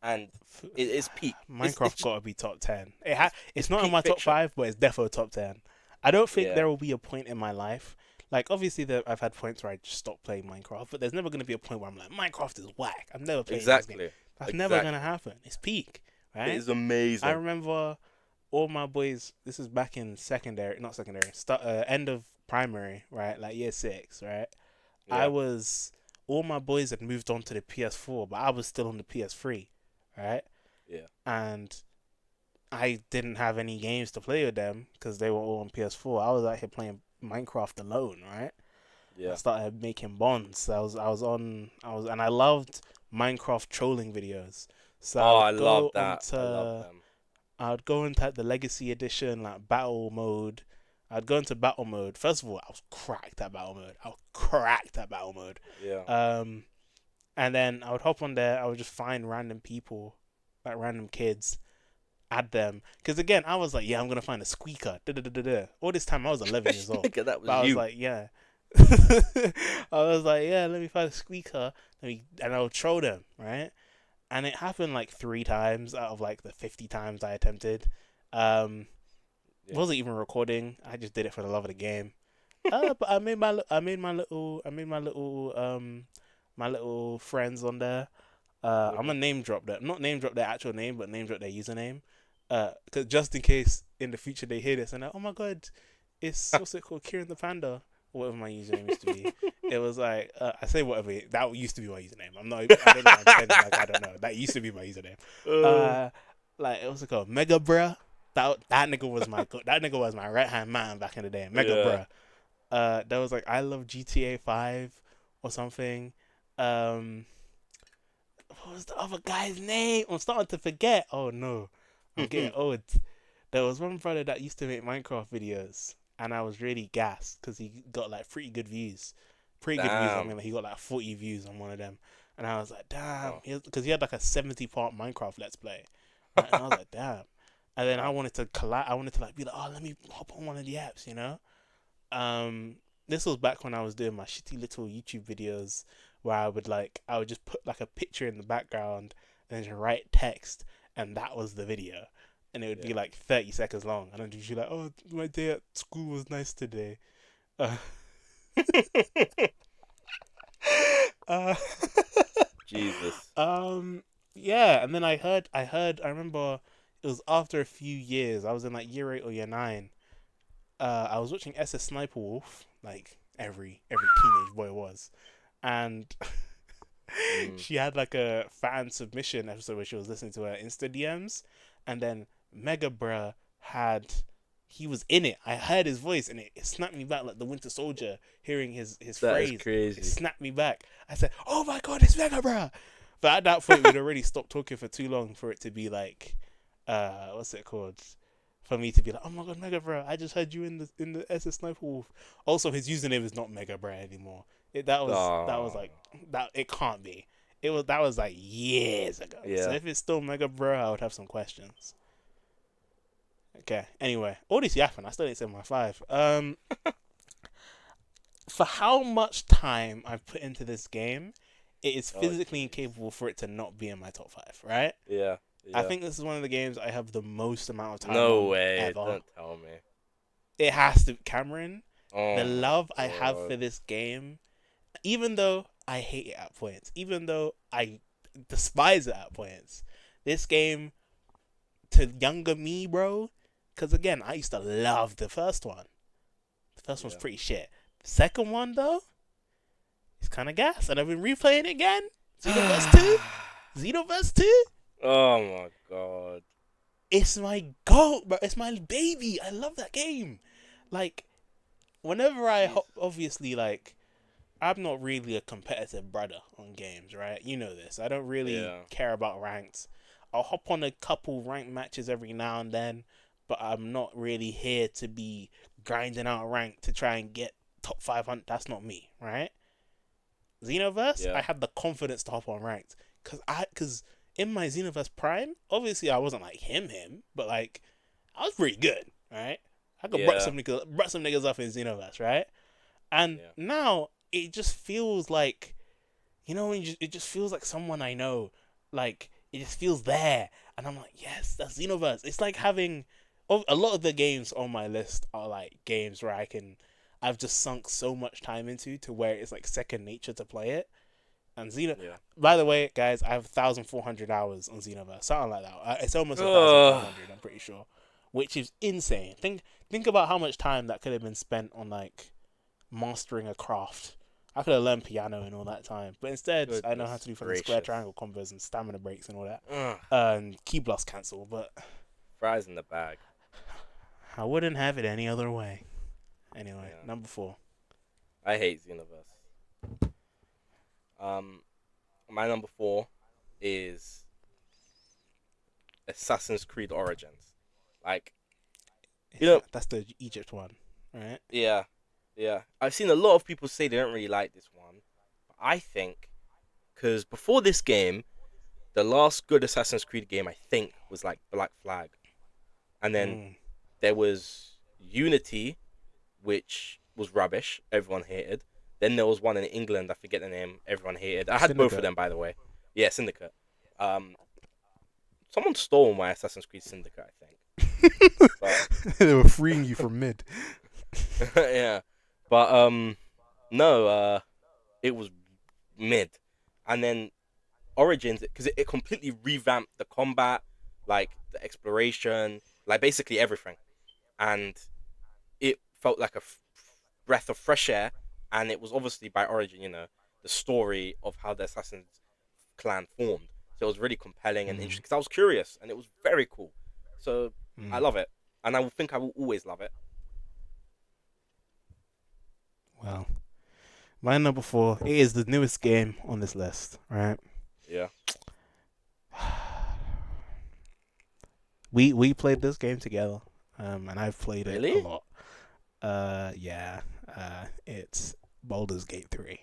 and it's peak.
Minecraft gotta be top 10.
It's
It's not in
peak
my top
fiction.
five, but it's definitely top 10. I don't think
Yeah,
there will be a point in my life. like obviously I've had points where I just stopped playing Minecraft, but there's never gonna be a point where I'm like Minecraft is whack. I'm never playing this game.
Exactly.
That's never gonna
Exactly.
happen. It's peak,
It
right?
is
I
amazing.
remember all my boys. This is back in secondary, not secondary. Start end of primary, right? Like year six, right? I
Yeah.
was all my boys had moved on to the PS4, but I was still on the PS3, right?
Yeah.
And I didn't have any games to play with them because they were all on PS4. I was out here playing Minecraft alone, right? I
Yeah.
started making bonds. And I loved Minecraft trolling videos. So
Oh, I love that. I love them.
I would go into the Legacy Edition, like battle mode. I'd go into battle mode. First of all, I was cracked at battle mode. I was cracked at battle mode.
Yeah.
Um, and then I would hop on there. I would just find random people, like random kids, add them. Because again, I was like, yeah, I'm gonna find a squeaker. Da, da, da, da, da. All this time, I was 11 years old.
Nigga, that
But
was
I was
you.
like, yeah. I was like, yeah, let me find a squeaker. And I would troll them, right? And it happened like 3 times out of like the 50 times I attempted. Um,
Yeah.
wasn't even recording. I just did it for the love of the game. But my little friends on there. I'm
Mhm.
gonna name drop them, not name drop their actual name, but name drop their username. Cause just in case in the future they hear this and they're, oh my god, it's what's it called, Kieron the Panda, or whatever my username used to be. It was like I say whatever that used to be my username. I don't know. I'm pretending like I don't know. That used to be my username.
Uh,
Uh, like it was called Mega Bruh. That nigga was my right hand man back in the day. Mega
yeah.
Bruh. There was like I love GTA 5 or something. Um, what was the other guy's name? I'm starting to forget. Oh no, I'm getting old. There was one brother that used to make Minecraft videos, and I was really gassed because he got like pretty good views. Pretty good views. I
Damn.
mean, like, he got like 40 views on one of them, and I was like, damn,
Oh,
because he had like a 70-part Minecraft Let's Play, right? And I was like, damn. And then I
wow.
wanted to collab. I wanted to like be like, oh, let me hop on one of the apps, you know. Um, this was back when I was doing my shitty little YouTube videos where I would just put like a picture in the background and then just write text, and that was the video, and it would be
Yeah.
like 30 seconds long, and I'd just be like, oh, my day at school was nice today. Uh, uh,
Jesus.
yeah, and then I remember it was after a few years. I was in like year 8 or year 9. I was watching SS Sniper Wolf, like every teenage boy was, and
Mm.
she had like a fan submission episode where she was listening to her Insta DMs, and then Mega Bruh had he was in it. I heard his voice, and it snapped me back like the Winter Soldier hearing his
That is
phrase. It
crazy.
snapped me back. I said, "Oh my god, it's Mega Bruh!" But at that point, we'd already stopped talking for too long for it to be like, what's it called? For me to be like, oh my god, Mega Bro, I just heard you in the SS Sniper Wolf. Also, his username is not Mega Bro anymore. That was
Oh,
like that. It can't be. That was like years ago. So
yeah.
if it's still Mega Bro, I would have some questions. Okay. Anyway, all this yapping, I still didn't say my five. For how much time I've put into this game, it is
Oh,
physically
jeez.
incapable for it to not be in my top five. Right?
Yeah.
I
Yeah.
think this is one of the games I have the most amount of time
No
on
way.
ever.
Don't tell me.
It has to, Cameron.
Oh
The
my
love I have
god.
for this game, even though I hate it at points, even though I despise it at points, this game to younger me, bro. Because again, I used to love the first one. The first one's
Yeah.
pretty shit. The second one though, it's kind of gas, and I've been replaying it again. Xenoverse Two, Xenoverse Two.
Oh my god.
It's my goat, bro. It's my baby. I love that game. Like, whenever
Jesus.
obviously, like, I'm not really a competitive brother on games, right? You know this. I don't really
Yeah.
care about ranks. I'll hop on a couple ranked matches every now and then, but I'm not really here to be grinding out rank to try and get top 500. That's not me, right? Xenoverse, I
Yeah.
had the confidence to hop on ranked because in my Xenoverse Prime, obviously I wasn't like him, but like I was pretty good, right? I could
Yeah.
brush some niggas off in Xenoverse, right? And
Yeah.
now it just feels like, it just feels like someone I know. Like, it just feels there. And I'm like, yes, that's Xenoverse. It's like having, a lot of the games on my list are like games where I've just sunk so much time into to where it's like second nature to play it. And
Yeah.
by the way, guys, I have 1,400 hours on Xenoverse, something like that. It's almost
Ugh.
1,500, I'm pretty sure, which is insane. Think about how much time that could have been spent on like mastering a craft. I could have learned piano in all that time, but instead, I know how to
Goodness
do fucking square
gracious.
triangle combos and stamina breaks and all that,
Ugh.
and key blast cancel. But
Fries in the bag.
I wouldn't have it any other way. Anyway,
Yeah.
number 4.
I hate Xenoverse. Um, my number 4 is Assassin's Creed Origins. Like, you know,
That's the Egypt one, right?
yeah, yeah. I've seen a lot of people say they don't really like this one. But I think, because before this game, the last good Assassin's Creed game I think was like Black Flag, and then
Mm.
there was Unity, which was rubbish. Everyone hated. Then there was one in England. I forget the name. Everyone hated. I had both of
Syndicate.
them, by the way. Yeah, Syndicate. Um, someone stole my Assassin's Creed Syndicate, I think. But
They were freeing you from mid.
yeah, but no, it was mid, and then Origins because it completely revamped the combat, like the exploration, like basically everything, and it felt like a breath of fresh air. And it was obviously by Origin, the story of how the Assassin's clan formed. So it was really compelling and
Mm.
interesting because I was curious, and it was very cool. So I
Mm.
love it, and I will think I will always love it.
Well, my number 4 is the newest game on this list, right?
Yeah.
We played this game together, and I've played it a
Really?
lot. Yeah, it's Baldur's Gate 3.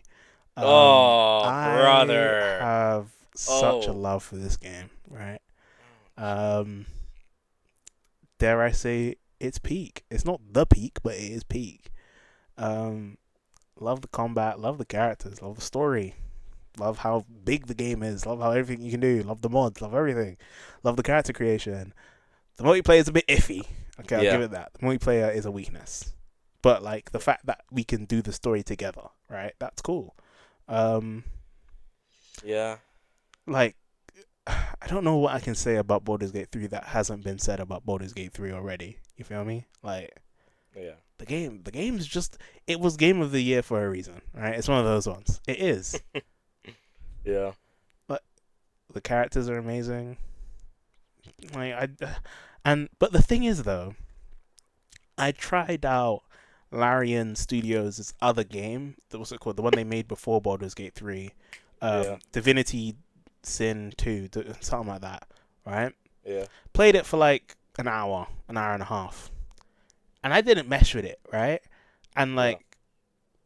Oh,
I
brother.
have such a
Oh.
love for this game, right?
Oh, jeez.
Um, dare I say it's peak. It's not the peak, but it is peak. Um, love the combat, love the characters, love the story, love how big the game is, love how everything you can do, love the mods, love everything, love the character creation. The multiplayer is a bit iffy. Okay, I'll give
Yeah.
it that. The multiplayer is a weakness, but like the fact that we can do the story together, right? That's cool. Um,
Yeah.
like I don't know what I can say about Baldur's Gate 3 that hasn't been said about Baldur's Gate 3 already. You feel me? Like
Yeah.
the game's just it was game of the year for a reason, right? It's one of those ones. It is.
Yeah.
But the characters are amazing. Like but the thing is though, I tried out Larian Studios' other game. What's it called? The one they made before Baldur's Gate 3.
Yeah.
Divinity Sin 2, something like that, right?
Yeah.
Played it for like an hour and a half. And I didn't mesh with it, right? And
Yeah.
like,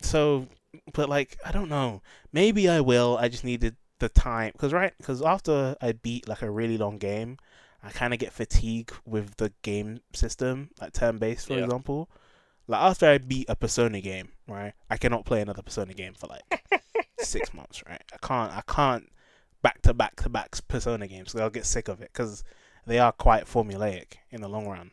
so, but like, I don't know. Maybe I will. I just needed the time. Because after I beat like a really long game, I kind of get fatigued with the game system, like turn based, for
Yeah.
example. Like after I beat a Persona game, right? I cannot play another Persona game for like 6 months, right? I can't back to back Persona games. So I'll get sick of it because they are quite formulaic in the long run.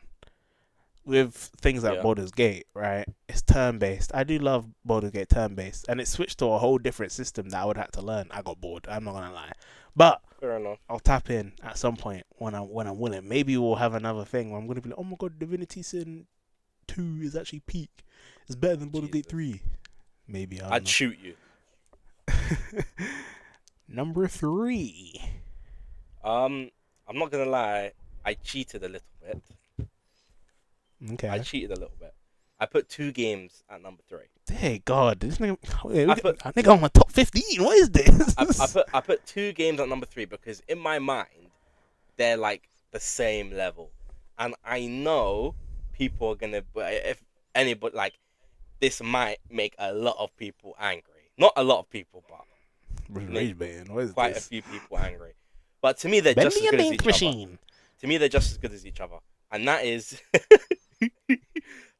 With things like
Yeah.
Baldur's Gate, right? It's turn based. I do love Baldur's Gate turn based, and it switched to a whole different system that I would have to learn. I got bored. I'm not gonna lie, but
Fair enough.
I'll tap in at some point when I'm willing. Maybe we'll have another thing where I'm gonna be like, oh my god, Divinity Sin 2 is actually peak. It's better than Baldur's Gate
Jesus.
3. Maybe I don't
I'd
know.
shoot you.
Number 3.
I'm not gonna lie. I cheated a little bit. I
Okay.
cheated a little bit. I put 2 games at number 3.
Hey God, this nigga,
I put
I think I'm on my top 15. What is this?
I put 2 games at number 3 because in my mind they're like the same level, and I know people are gonna. If anybody like this might make a lot of people angry. Not a lot of people, but make
Rage band. What is
quite a
this?
few people angry. But to me, they're
Bend
just
me
as
a
good as
dance
each other.
machine.
To me, they're just as good as each other, and that is,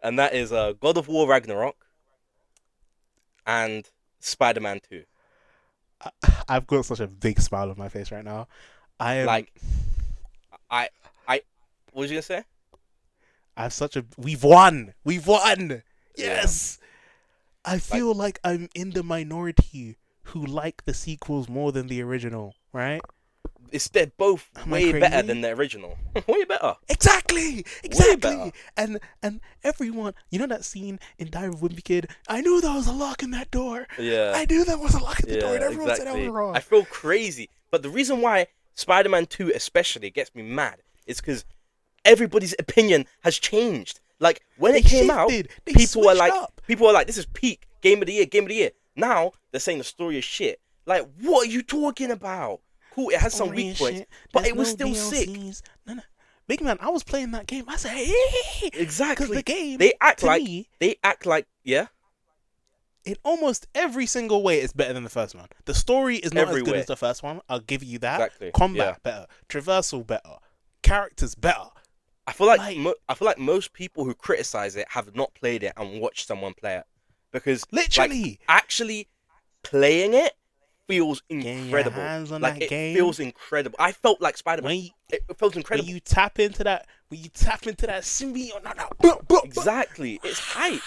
and that is God of War Ragnarok and Spider-Man 2.
I've got such a big smile on my face right now. I am.
Like, I, I, what was you gonna say?
I have such a. We've won. We've won.
Yeah,
Yes. I feel like I'm in the minority who like the sequels more than the original, right?
They're both
Am I
way better
crazy?
than the original. Way better.
Exactly,
Way better.
exactly. And everyone, you know that scene in Diary of a Wimpy Kid? I knew there was a lock in that door.
Yeah.
I knew there was a lock in the door, and
Yeah,
everyone said I was
exactly. I
wrong.
feel crazy. But the reason why Spider-Man 2 especially gets me mad is because everybody's opinion has changed. Like when
They
it came out,
shifted. They
people were
switched
like,
up.
this is peak game of the year, game of the year. Now they're saying the story is shit. Like, what are you talking about? Cool, it has some
Story
weak
and
points,
shit.
but
There's
it was
no
still sick.
DLCs. No. Big man, I was playing that game. I said, hey, because the
Exactly.
game,
They act
to
like
me,
yeah,
in almost every single way, it's better than the first one. The story is not as good
everywhere.
as the first one. I'll give you that.
Exactly. Yeah.
Combat better, traversal better, characters better.
I feel like
Like
I feel like most people who criticize it have not played it and watched someone play it, because like
literally,
actually playing it feels
getting your
incredible.
hands on
Like
that
it
game.
feels incredible. I felt like Spider-Man.
When you,
It felt
when
incredible.
you tap into that, symbiote,
Exactly. It's hype.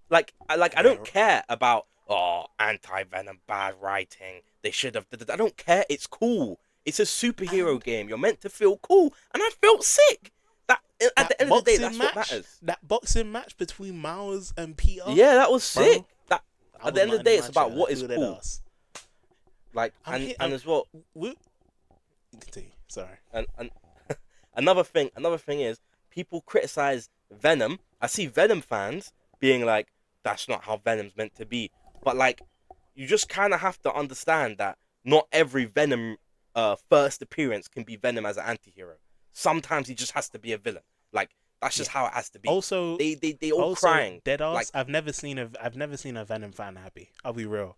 Like I don't care about anti-venom bad writing. They should have. I don't care. It's cool. It's a superhero
And
game. You're meant to feel cool, and I felt sick. That at
that
the end of the day,
boxing
that's what
match,
matters.
that boxing match between Miles and Peter,
Yeah, that was
bro.
sick. That
I
at
was
the end of the
nodding
day,
my
it's about
chair
what
like,
is
who did
cool.
us?
Like
I'm here.
and as well,
Continue. Sorry.
and another thing is people criticize Venom. I see Venom fans being like, "That's not how Venom's meant to be." But like, you just kind of have to understand that not every Venom first appearance can be Venom as an anti-hero. Sometimes he just has to be a villain. Like that's just
Yeah.
how it has to be.
Also,
They all
also
crying.
Deadass.
Like
I've never seen a Venom fan happy. I'll be real.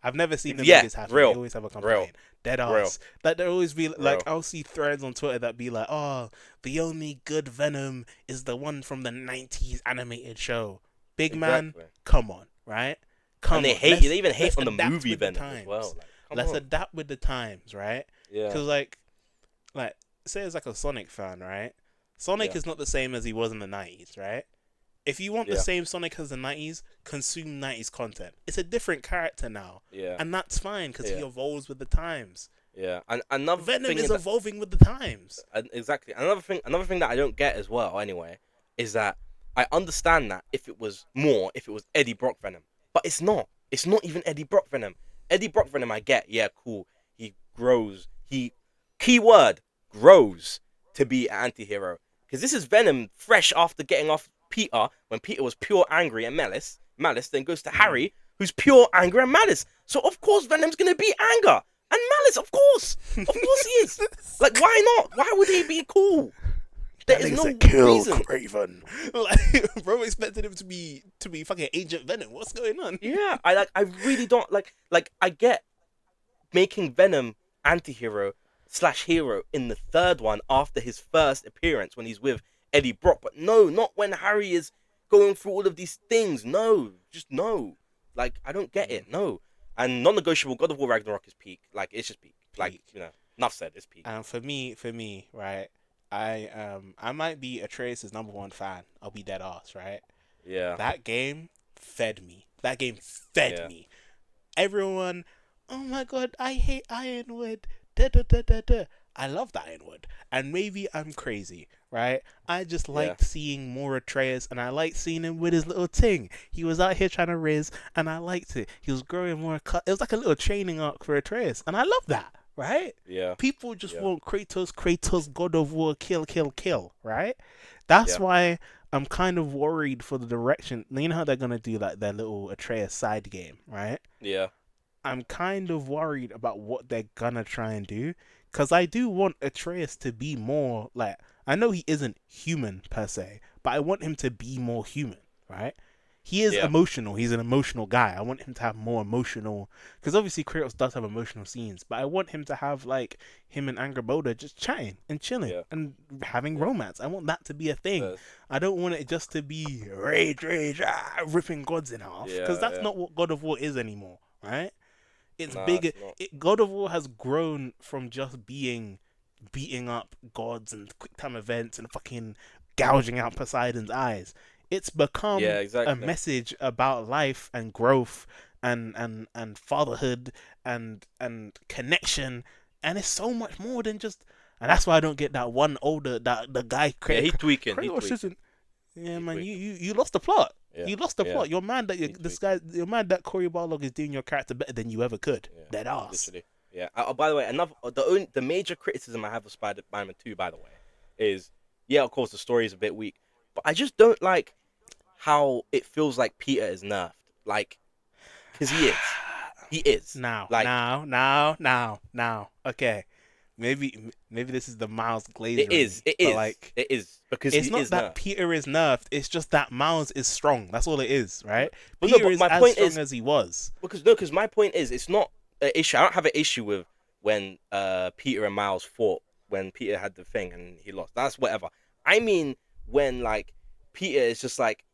I've never seen the
yeah,
niggas happy. They
real,
always have a
real,
complaint. Dead
real,
ass. Like there always be like
real.
I'll see threads on Twitter that be like, "Oh, the only good Venom is the one from the '90s animated show." Big man,
Exactly.
come on, right? Come
And they
on.
hate.
Let's-
They even hate
let's
on the
adapt
movie
with the
Venom as
times.
well. Like, come
Let's
on.
adapt with the times, right?
Yeah.
Because like say it's like a Sonic fan, right? Sonic
Yeah.
is not the same as he was in the '90s, right? If you want the
Yeah.
same Sonic as the '90s, consume '90s content. It's a different character now,
Yeah.
and that's fine because he
Yeah.
evolves with the times.
Yeah. And another
Venom
thing
is
that,
evolving with the times.
exactly. Another thing that I don't get as well. Anyway, is that I understand that if it was Eddie Brock Venom, but it's not. It's not even Eddie Brock Venom. Eddie Brock Venom, I get. Yeah, cool. He grows. Keyword grows to be an anti-hero. Because this is Venom fresh after getting off Peter when Peter was pure angry and malice. Then goes to Harry, who's pure anger and malice. So of course Venom's gonna be anger and malice. Of course he is. Like why not? Why would he be cool? There is no reason.
Craven. Like, bro expected him to be fucking Agent Venom. What's going on?
Yeah, I really don't like I get making Venom anti-hero / hero in the third one after his first appearance when he's with Eddie Brock, but no, not when Harry is going through all of these things. No, just no. Like I don't get it. No. And non-negotiable, God of War Ragnarok is peak. Like it's just peak. Like enough said, it's peak.
And for me, right? I might be Atreus' #1 fan. I'll be dead ass, right?
Yeah.
That game fed me. That game fed me. Everyone, oh my god, I hate Ironwood. Da da da da da. I love the Ironwood. And maybe I'm crazy, right? I just liked seeing more Atreus, and I liked seeing him with his little ting. He was out here trying to riz, and I liked it. He was growing more cut. It was like a little training arc for Atreus, and I love that, right?
Yeah.
People just want Kratos, God of War, kill, right? That's why I'm kind of worried for the direction. You know how they're gonna do like their little Atreus side game, right?
Yeah.
I'm kind of worried about what they're gonna try and do, because I do want Atreus to be more like, I know he isn't human per se, but I want him to be more human, right? He is emotional. He's an emotional guy. I want him to have more emotional, because obviously Kratos does have emotional scenes, but I want him to have like him and Angrboda just chatting and chilling and having romance. I want that to be a thing. I don't want it just to be rage, ripping gods in half, because that's not what God of War is anymore, right? It's bigger. God of War has grown from just being beating up gods and quick time events and fucking gouging out Poseidon's eyes. It's become
Yeah,
a
exactly.
message about life and growth and fatherhood and connection, and it's so much more than just. And that's why I don't get that one older that the guy
Yeah,
created.
he tweaking. He
Kratos
tweaking.
isn't. Yeah,
He
man, you,
tweaking.
you you lost the plot.
Yeah,
You lost the
yeah.
plot. You're mad that
He
this
tweaking.
guy. You're mad that Cory Barlog is doing your character better than you ever could.
Yeah,
Dead ass.
literally. Yeah. By the way, the major criticism I have of Spider-Man 2, by the way, is yeah, of course the story is a bit weak, but I just don't like how it feels like Peter is nerfed. Like, cause he is.
Now,
Like,
now, now, now, now. Okay, maybe this is the Miles
it
Glazer in
is,
me,
it
but
is,
like,
it is because he
it's not
is
that
nerfed.
Peter is nerfed. It's just that Miles is strong. That's all it is, right?
But no,
Peter
but
is
my
as
point
strong
is
as he was.
because no, because my point is it's not an issue. I don't have an issue with when Peter and Miles fought when Peter had the thing and he lost. That's whatever. I mean when like Peter is just like,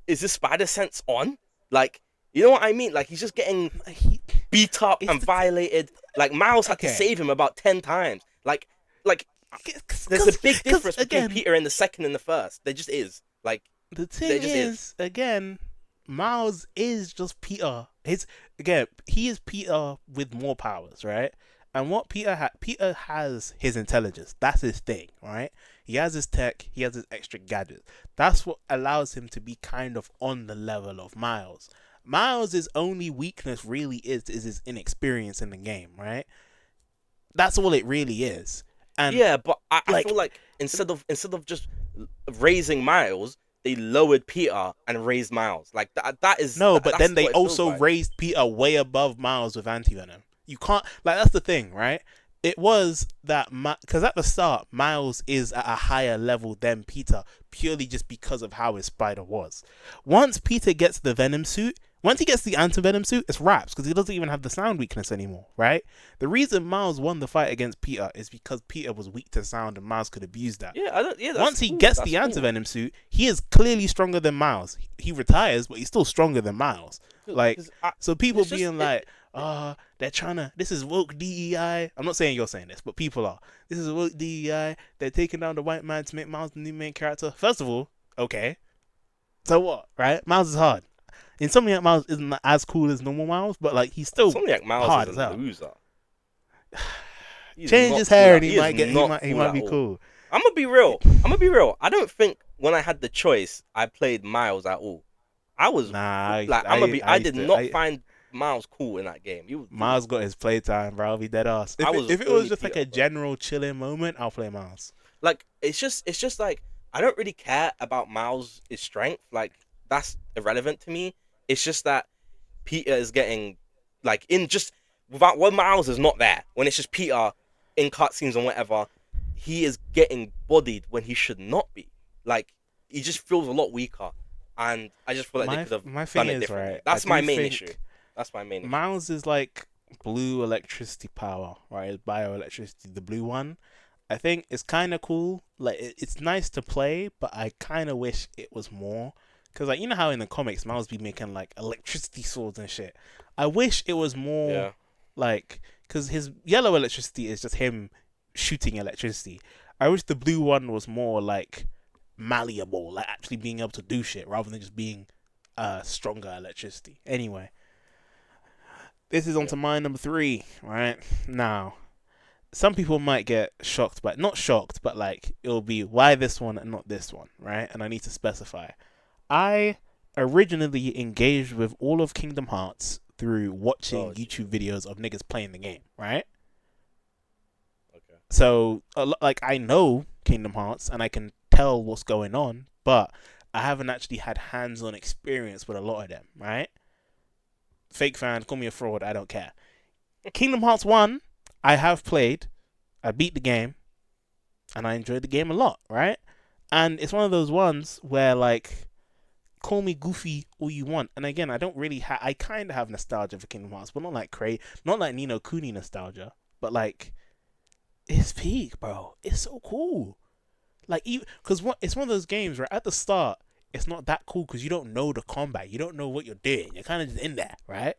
is this spider sense on? Like, you know what I mean? Like he's just getting
He,
beat up
it's
and violated. Like Miles had to
okay.
save him about 10 times. Like there's a big
Because
difference between
again,
Peter in the second and the first. There just is. Like
the
there
thing
just is.
is, again, Miles is just Peter. He is Peter with more powers, right? And what Peter has his intelligence. That's his thing, right? He has his tech. He has his extra gadgets. That's what allows him to be kind of on the level of Miles. Miles' only weakness really is his inexperience in the game, right? That's all it really is. And
Yeah, but I feel
like,
like instead of just raising Miles, they lowered Peter and raised Miles. Like
no, but
that's
then they
what it feels
also
like.
raised Peter way above Miles with anti-venom. You can't, like, that's the thing, right? It was that because at the start Miles is at a higher level than Peter purely just because of how his spider was. Once Peter gets the venom suit, once he gets the anti-venom suit, it's wraps because he doesn't even have the sound weakness anymore, right? The reason Miles won the fight against Peter is because Peter was weak to sound and Miles could abuse that.
Yeah, I don't. Yeah, that's
Once he
cool.
gets
That's
the
cool.
anti-venom suit, he is clearly stronger than Miles. He retires, but he's still stronger than Miles. Like,
'Cause
so people
it's just
being like, they're trying to, this is woke DEI. I'm not saying you're saying this, but people are. This is woke DEI. They're taking down the white man to make Miles the new main character. First of all, okay. So what, right? Miles is hard. Insomniac Miles isn't as cool as normal Miles, but like, he's still
Insomniac Miles
hard
is
as
a
hell.
loser. He's
Change
not
his
cool
hair
at.
and he
He is
might get,
not
he
cool
might
at
be
all.
cool.
I'm gonna be real. I don't think when I had the choice, I played Miles at all. I was
Nah,
like,
I
I
used
did
to,
not find Miles cool in that game. He was.
Miles got his playtime, bro. I'll be dead ass.
I was
If it was
only
just like
Peter,
a
bro.
general chilling moment, I'll play Miles.
Like it's just like I don't really care about Miles' strength. Like that's irrelevant to me. It's just that Peter is getting like in just without when Miles is not there, when it's just Peter in cutscenes and whatever, he is getting bodied when he should not be. Like he just feels a lot weaker, and I just feel like they
My
could have
my thing
done it
is,
differently.
right, I
That's my
do
main issue.
think
That's my main issue.
Miles is like blue electricity power, right? It's bioelectricity, the blue one. I think it's kind of cool. Like it's nice to play, but I kind of wish it was more. Cause like you know how in the comics Miles be making like electricity swords and shit. I wish it was more
Yeah,
like because his yellow electricity is just him shooting electricity. I wish the blue one was more like malleable, like actually being able to do shit rather than just being stronger electricity. Anyway, this is on
yeah.
to my number 3, right? Now, some people might get shocked, but not shocked, but like it'll be why this one and not this one, right? And I need to specify. I originally engaged with all of Kingdom Hearts through watching
Oh
YouTube
Jesus.
videos of niggas playing the game, right?
Okay.
So, like, I know Kingdom Hearts and I can tell what's going on, but I haven't actually had hands-on experience with a lot of them, right? Fake fan, call me a fraud, I don't care. Kingdom Hearts 1, I have played, I beat the game, and I enjoyed the game a lot, right? And it's one of those ones where, like, call me goofy all you want. And again, I don't really I kind of have nostalgia for Kingdom Hearts, but not like not like Nino Kuni nostalgia, but like, it's peak, bro. It's so cool. Like, because it's one of those games where at the start, it's not that cool because you don't know the combat. You don't know what you're doing. You're kind of just in there, right?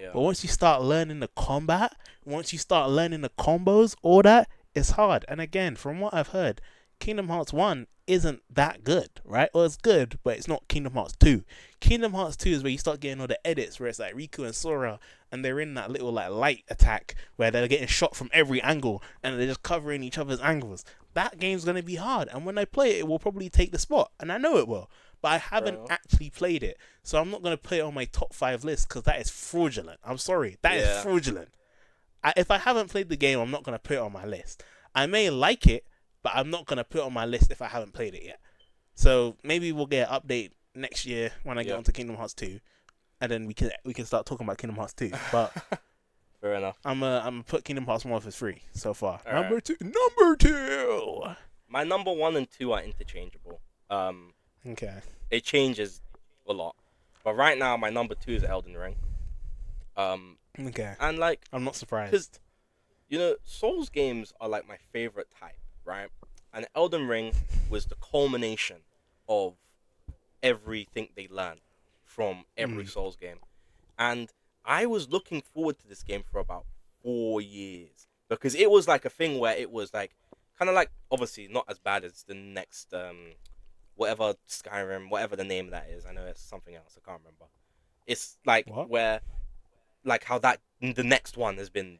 Yeah.
But once you start learning the combat, once you start learning the combos, all that, it's hard. And again, from what I've heard, Kingdom Hearts 1 isn't that good, right? Or it's good, but it's not Kingdom Hearts 2. Kingdom Hearts 2 is where you start getting all the edits where it's like Riku and Sora and they're in that little like light attack where they're getting shot from every angle and they're just covering each other's angles. That game's gonna be hard, and when I play it, it will probably take the spot, and I know it will. But I haven't actually played it, so I'm not gonna put it on my top 5 list because that is fraudulent. I'm sorry, that is fraudulent. If I haven't played the game, I'm not gonna put it on my list. I may like it, but I'm not gonna put it on my list if I haven't played it yet. So maybe we'll get an update next year when I get onto Kingdom Hearts 2, and then we can start talking about Kingdom Hearts 2. But
fair enough.
I'm gonna put Kingdom Hearts 1 for 3 so far.
All
Number
right.
2. Number 2.
My number 1 and 2 are interchangeable.
Okay.
It changes a lot, but right now my number 2 is Elden Ring.
Okay.
And like,
I'm not surprised.
Because, you know, Souls games are like my favorite type, right? And Elden Ring was the culmination of everything they learned from every Souls game. And I was looking forward to this game for about 4 years because it was like a thing where it was like kind of like, obviously not as bad as the next whatever Skyrim, whatever the name of that is. I know it's something else, I can't remember. It's like where like how that the next one has been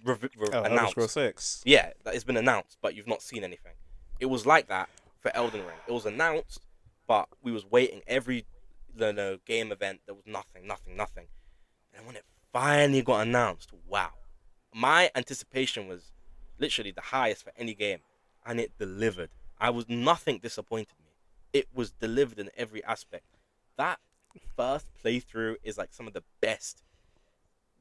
announced.
Elder Scrolls 6.
Yeah, that it's been announced, but you've not seen anything. It was like that for Elden Ring. It was announced, but we was waiting every game event. There was nothing. And when it finally got announced, wow, my anticipation was literally the highest for any game, and it delivered. Nothing disappointed me. It was delivered in every aspect. That first playthrough is like some of the best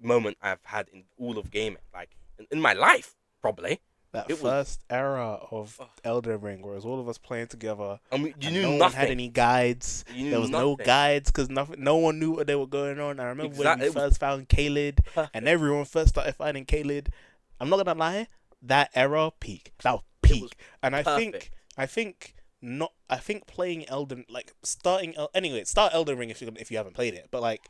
moment I've had in all of gaming, like in my life, probably.
That first era of Elden Ring, where it was all of us playing together.
I mean, you knew
no
nothing.
one had any guides. There was no guides because no one knew what they were going on. I remember when we first found Caelid, and everyone first started finding Caelid. I'm not gonna lie, that era peak. That was peak, and I think playing Elden, like start Elden Ring if you haven't played it. But like,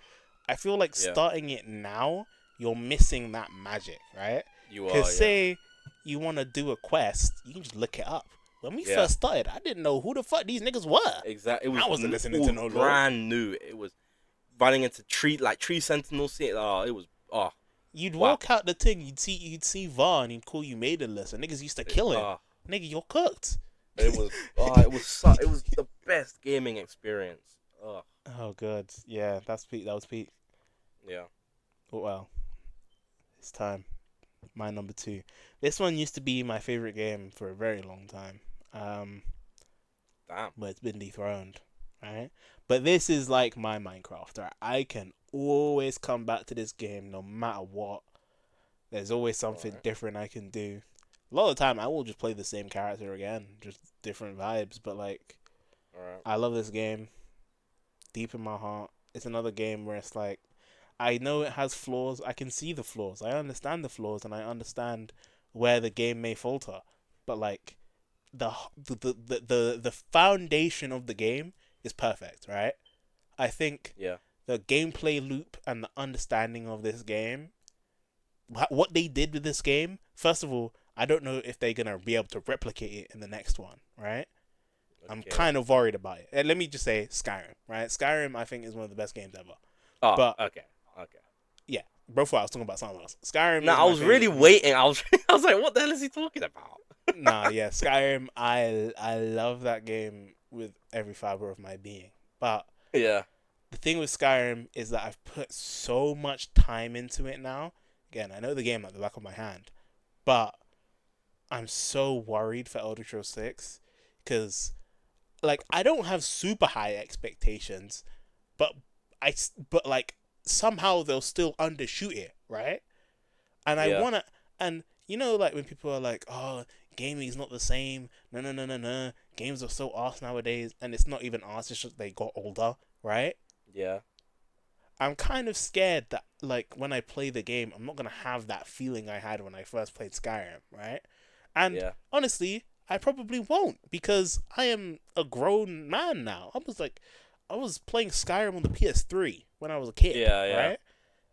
I feel like starting it now, you're missing that magic, right? Because say you want to do a quest, you can just look it up. When we first started, I didn't know who the fuck these niggas were.
Exactly.
I wasn't listening to no
brand new. It was running into tree sentinel. It was
You'd walk out the thing, you'd see Var, and he'd call you maidenless, and niggas used to kill him. Nigga, you're cooked.
It was it was the best gaming experience.
Oh god, yeah, that was peak.
Yeah.
Oh, well, it's time. My number 2. This one used to be my favorite game for a very long time.
Damn.
But it's been dethroned, right? But this is like my Minecraft, right? I can always come back to this game no matter what. There's always something different I can do. A lot of the time, I will just play the same character again, just different vibes. But like, I love this game deep in my heart. It's another game where it's like, I know it has flaws. I can see the flaws. I understand the flaws, and I understand where the game may falter. But like, the foundation of the game is perfect, right? I think the gameplay loop and the understanding of this game, what they did with this game. First of all, I don't know if they're gonna be able to replicate it in the next one, right? Okay. I'm kind of worried about it. And let me just say Skyrim, right? Skyrim, I think, is one of the best games ever.
Oh, but okay.
Yeah, before I was talking about something else. Skyrim.
No, I was really waiting. I was like, what the hell is he talking about?
Nah, yeah, Skyrim. I love that game with every fiber of my being. But
the
thing with Skyrim is that I've put so much time into it now. Again, I know the game like the back of my hand, but I'm so worried for Elder Scrolls 6 because, like, I don't have super high expectations, but like somehow they'll still undershoot it, right? And I wanna, and you know, like when people are like, "Oh, gaming's not the same," no, games are so arse nowadays, and it's not even arse; it's just they got older, right?
Yeah.
I'm kind of scared that, like, when I play the game, I'm not gonna have that feeling I had when I first played Skyrim, right? And honestly, I probably won't because I am a grown man now. I was playing Skyrim on the PS3 when I was a kid, right?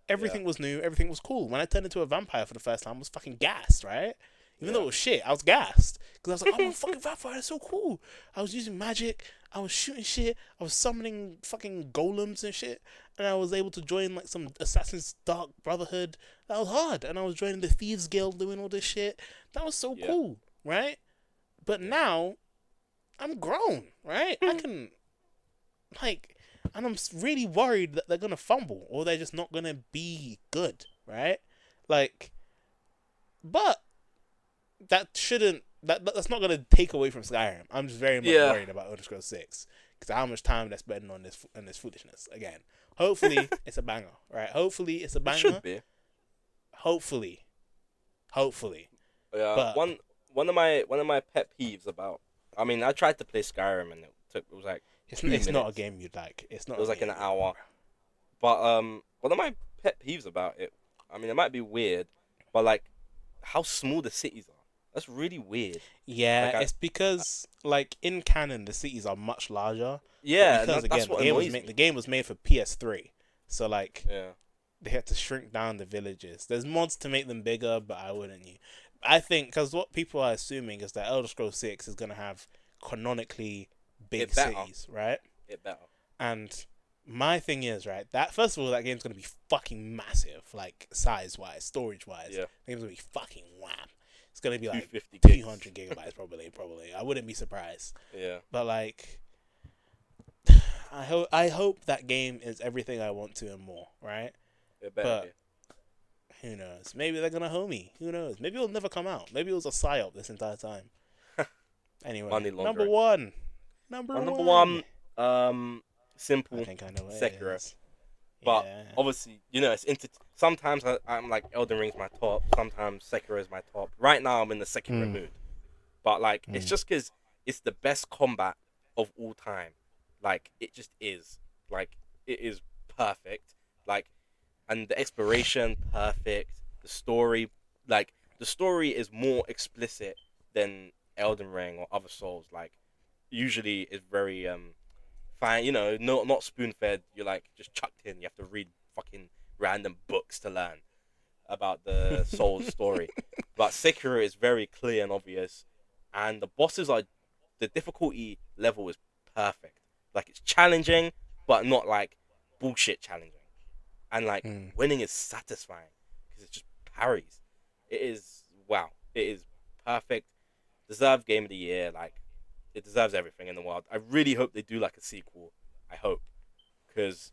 Everything was new, everything was cool. When I turned into a vampire for the first time, I was fucking gassed, right? Even though
Yeah.
it was shit, I was gassed because I was like, "Oh, I'm a fucking vampire! That's so cool!" I was using magic. I was shooting shit. I was summoning fucking golems and shit, and I was able to join like some Assassin's Dark Brotherhood. That was hard, and I was joining the Thieves Guild, doing all this shit. That was so
Yeah.
cool, right? But
Yeah.
now I'm grown, right? I can like, and I'm really worried that they're gonna fumble or they're just not gonna be good, right? Like, but that shouldn't that's not gonna take away from Skyrim. I'm just very much
Yeah.
worried about Elder Scrolls 6 because how much time they're spending on this foolishness again. Hopefully it's a banger, right? Hopefully it's a
It should
banger.
be.
Hopefully, hopefully,
Yeah.
but
One of my pet peeves about. I mean, I tried to play Skyrim and it was like two
it's not a
minutes.
game you'd like. It's
It
not a
was like
game
an
you'd like,
hour. But one of my pet peeves about it. I mean, it might be weird, but like how small the cities are. That's really weird.
Yeah,
Like I,
it's because like in canon the cities are much larger, but
yeah, and
because
that's
again
what annoys
the
me.
game was made for PS3, so like
Yeah.
they had to shrink down the villages. There's mods to make them bigger, but I wouldn't. I think because what people are assuming is that Elder Scrolls 6 is gonna have canonically big
It better.
cities, right?
It better.
And my thing is right that first of all that game's gonna be fucking massive, like size wise, storage wise.
Yeah.
The game's gonna be fucking wham. It's gonna be like
250 gigs.
200 gigabytes probably. I wouldn't be surprised.
Yeah.
But like, I hope that game is everything I want to and more, right?
It better
But who knows? Maybe they're gonna homie. Who knows? Maybe it'll never come out. Maybe it was a psyop this entire time.
be.
Anyway,
Money
number
laundering.
one. Number
My number
one.
one,
I
simple
think I know what it
Sekiro.
is.
But
Yeah.
obviously, it's sometimes I'm like Elden Ring's my top. Sometimes Sekiro is my top. Right now, I'm in the Sekiro mood. But like, it's just because it's the best combat of all time. Like, it just is. Like, it is perfect. Like, and the exploration perfect. The story, like, the story is more explicit than Elden Ring or other Souls. Like, usually it's very fine. Not spoon fed. You're like just chucked in. You have to read fucking random books to learn about the Souls story. But Sekiro is very clear and obvious, and the difficulty level is perfect. Like it's challenging, but not like bullshit challenging. And like winning is satisfying because it's just parries. It is wow. It is perfect. Deserved game of the year. Like it deserves everything in the world. I really hope they do like a sequel. I hope because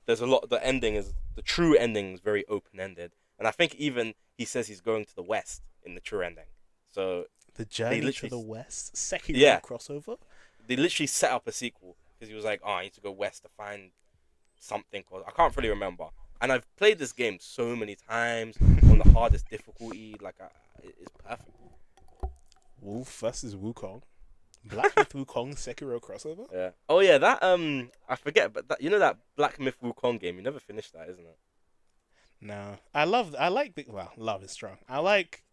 there's a lot. The true ending is very open ended, and I think even he says he's going to the west in the true ending. So
The
they
Journey to
literally,
the West Sekiro
yeah,
crossover.
they literally set up a sequel because he was like, oh, I need to go west to find something. Called I can't really remember. And I've played this game so many times on the hardest difficulty. Like, it's perfect.
Wolf versus Wukong. Black Myth Wukong Sekiro crossover.
Yeah. Oh yeah, that I forget, but that Black Myth Wukong game. You never finished that, isn't it?
No, love is strong. I like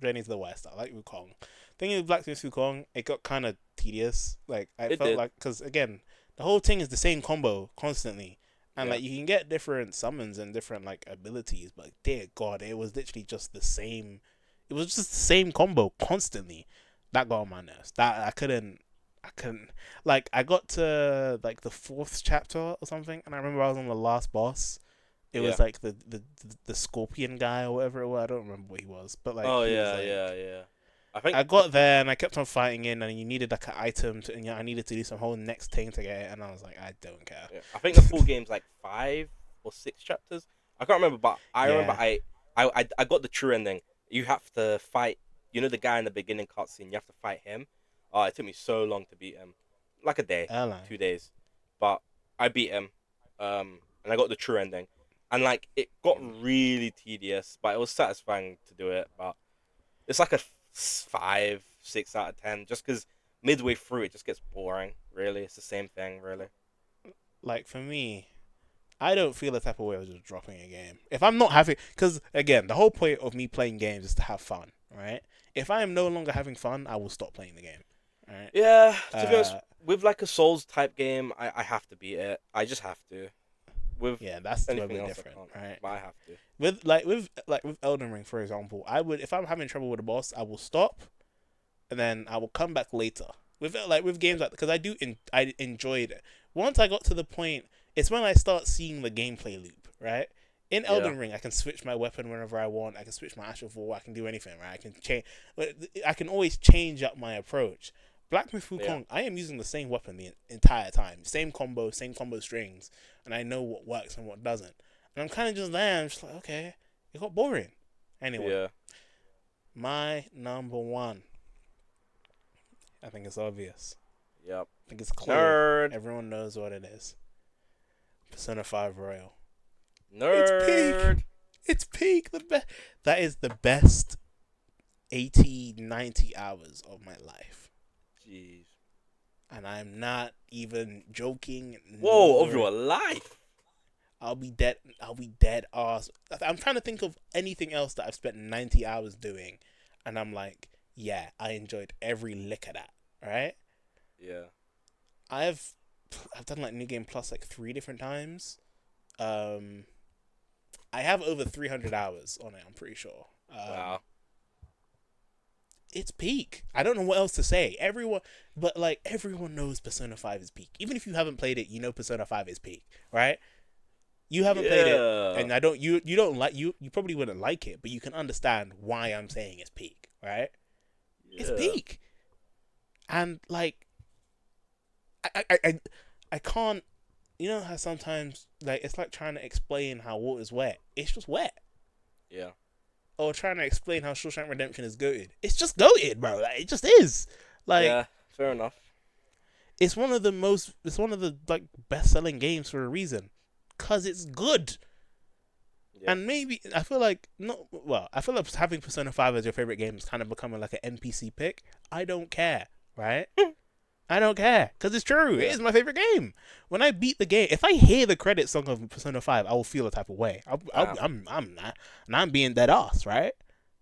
Journey to the West. I like Wukong. Thing is, Black Myth Wukong, it got kind of tedious. Like I
It
felt
did.
like because again, the whole thing is the same combo constantly, and
Yeah.
like you can get different summons and different like abilities, but dear God, it was literally just the same. It was just the same combo constantly. That got on my nerves. That I couldn't like I got to like the fourth chapter or something, and I remember I was on the last boss. It
Yeah.
was like the scorpion guy or whatever it was. I don't remember what he was, but like
Oh
he was
yeah,
like
yeah, yeah. I think
I got there and I kept on fighting in, and you needed like an item to, and I needed to do some whole next thing to get it, and I was like, I don't care.
yeah, I think the full game's like 5 or 6 chapters. I can't remember, but I remember
Yeah,
I got the true ending. You have to fight. The guy in the beginning cutscene. You have to fight him. Oh, it took me so long to beat him, like a day,
airline.
2 days, but I beat him. And I got the true ending, and like it got really tedious, but it was satisfying to do it. But it's like a 5, 6 out of 10, just because midway through it just gets boring. Really, it's the same thing. Really.
Like for me, I don't feel the type of way of just dropping a game if I'm not having. Because again, the whole point of me playing games is to have fun, right? If I am no longer having fun, I will stop playing the game. Right?
Yeah, to be honest, with like a Souls type game, I have to beat it. I just have to. With
Yeah, that's where
anything
we're
else, I
different,
can't.
right?
But I have to.
With Elden Ring, for example, I would, if I'm having trouble with the boss, I will stop, and then I will come back later. With games like, because I enjoyed it. Once I got to the point, it's when I start seeing the gameplay loop, right? In
Yeah.
Elden Ring, I can switch my weapon whenever I want. I can switch my Astral Fall. I can do anything, right? I can change. I can always change up my approach. Black Myth
Yeah.
Wukong, I am using the same weapon the entire time, same combo strings, and I know what works and what doesn't. And I'm kind of just there. I'm just like, okay, it got boring. Anyway,
Yeah.
my number one. I think it's obvious.
Yep.
I think it's clear.
Nerd.
Everyone knows what it is. Persona 5 Royal. It's
Nerd.
peak. It's peak. That is the best 80, 90 hours of my life.
Jeez.
And I'm not even joking.
Whoa, of your life.
I'll be dead ass. I'm trying to think of anything else that I've spent 90 hours doing. And I'm like, yeah, I enjoyed every lick of that. Right?
Yeah.
I've done like New Game Plus like 3 different times. I have over 300 hours on it, I'm pretty sure.
Wow.
It's peak. I don't know what else to say. Everyone knows Persona 5 is peak. Even if you haven't played it, you know Persona 5 is peak, right? You haven't played it, and you probably wouldn't like it, but you can understand why I'm saying it's peak, right?
Yeah.
It's peak. And like I can't, you know how sometimes like it's like trying to explain how water's wet. It's just wet.
Yeah.
Or trying to explain how Shawshank Redemption is goated. It's just goated, bro. Like, it just is. Like,
yeah, fair enough.
it's one of the like best-selling games for a reason, cause it's good.
Yeah.
And maybe I feel like having Persona 5 as your favorite game is kind of becoming like an NPC pick. I don't care, right? I don't care, because it's true.
Yeah.
It is my favorite game. When I beat the game, if I hear the credit song of Persona 5, I will feel a type of way. I'm not, and I'm being dead ass, right?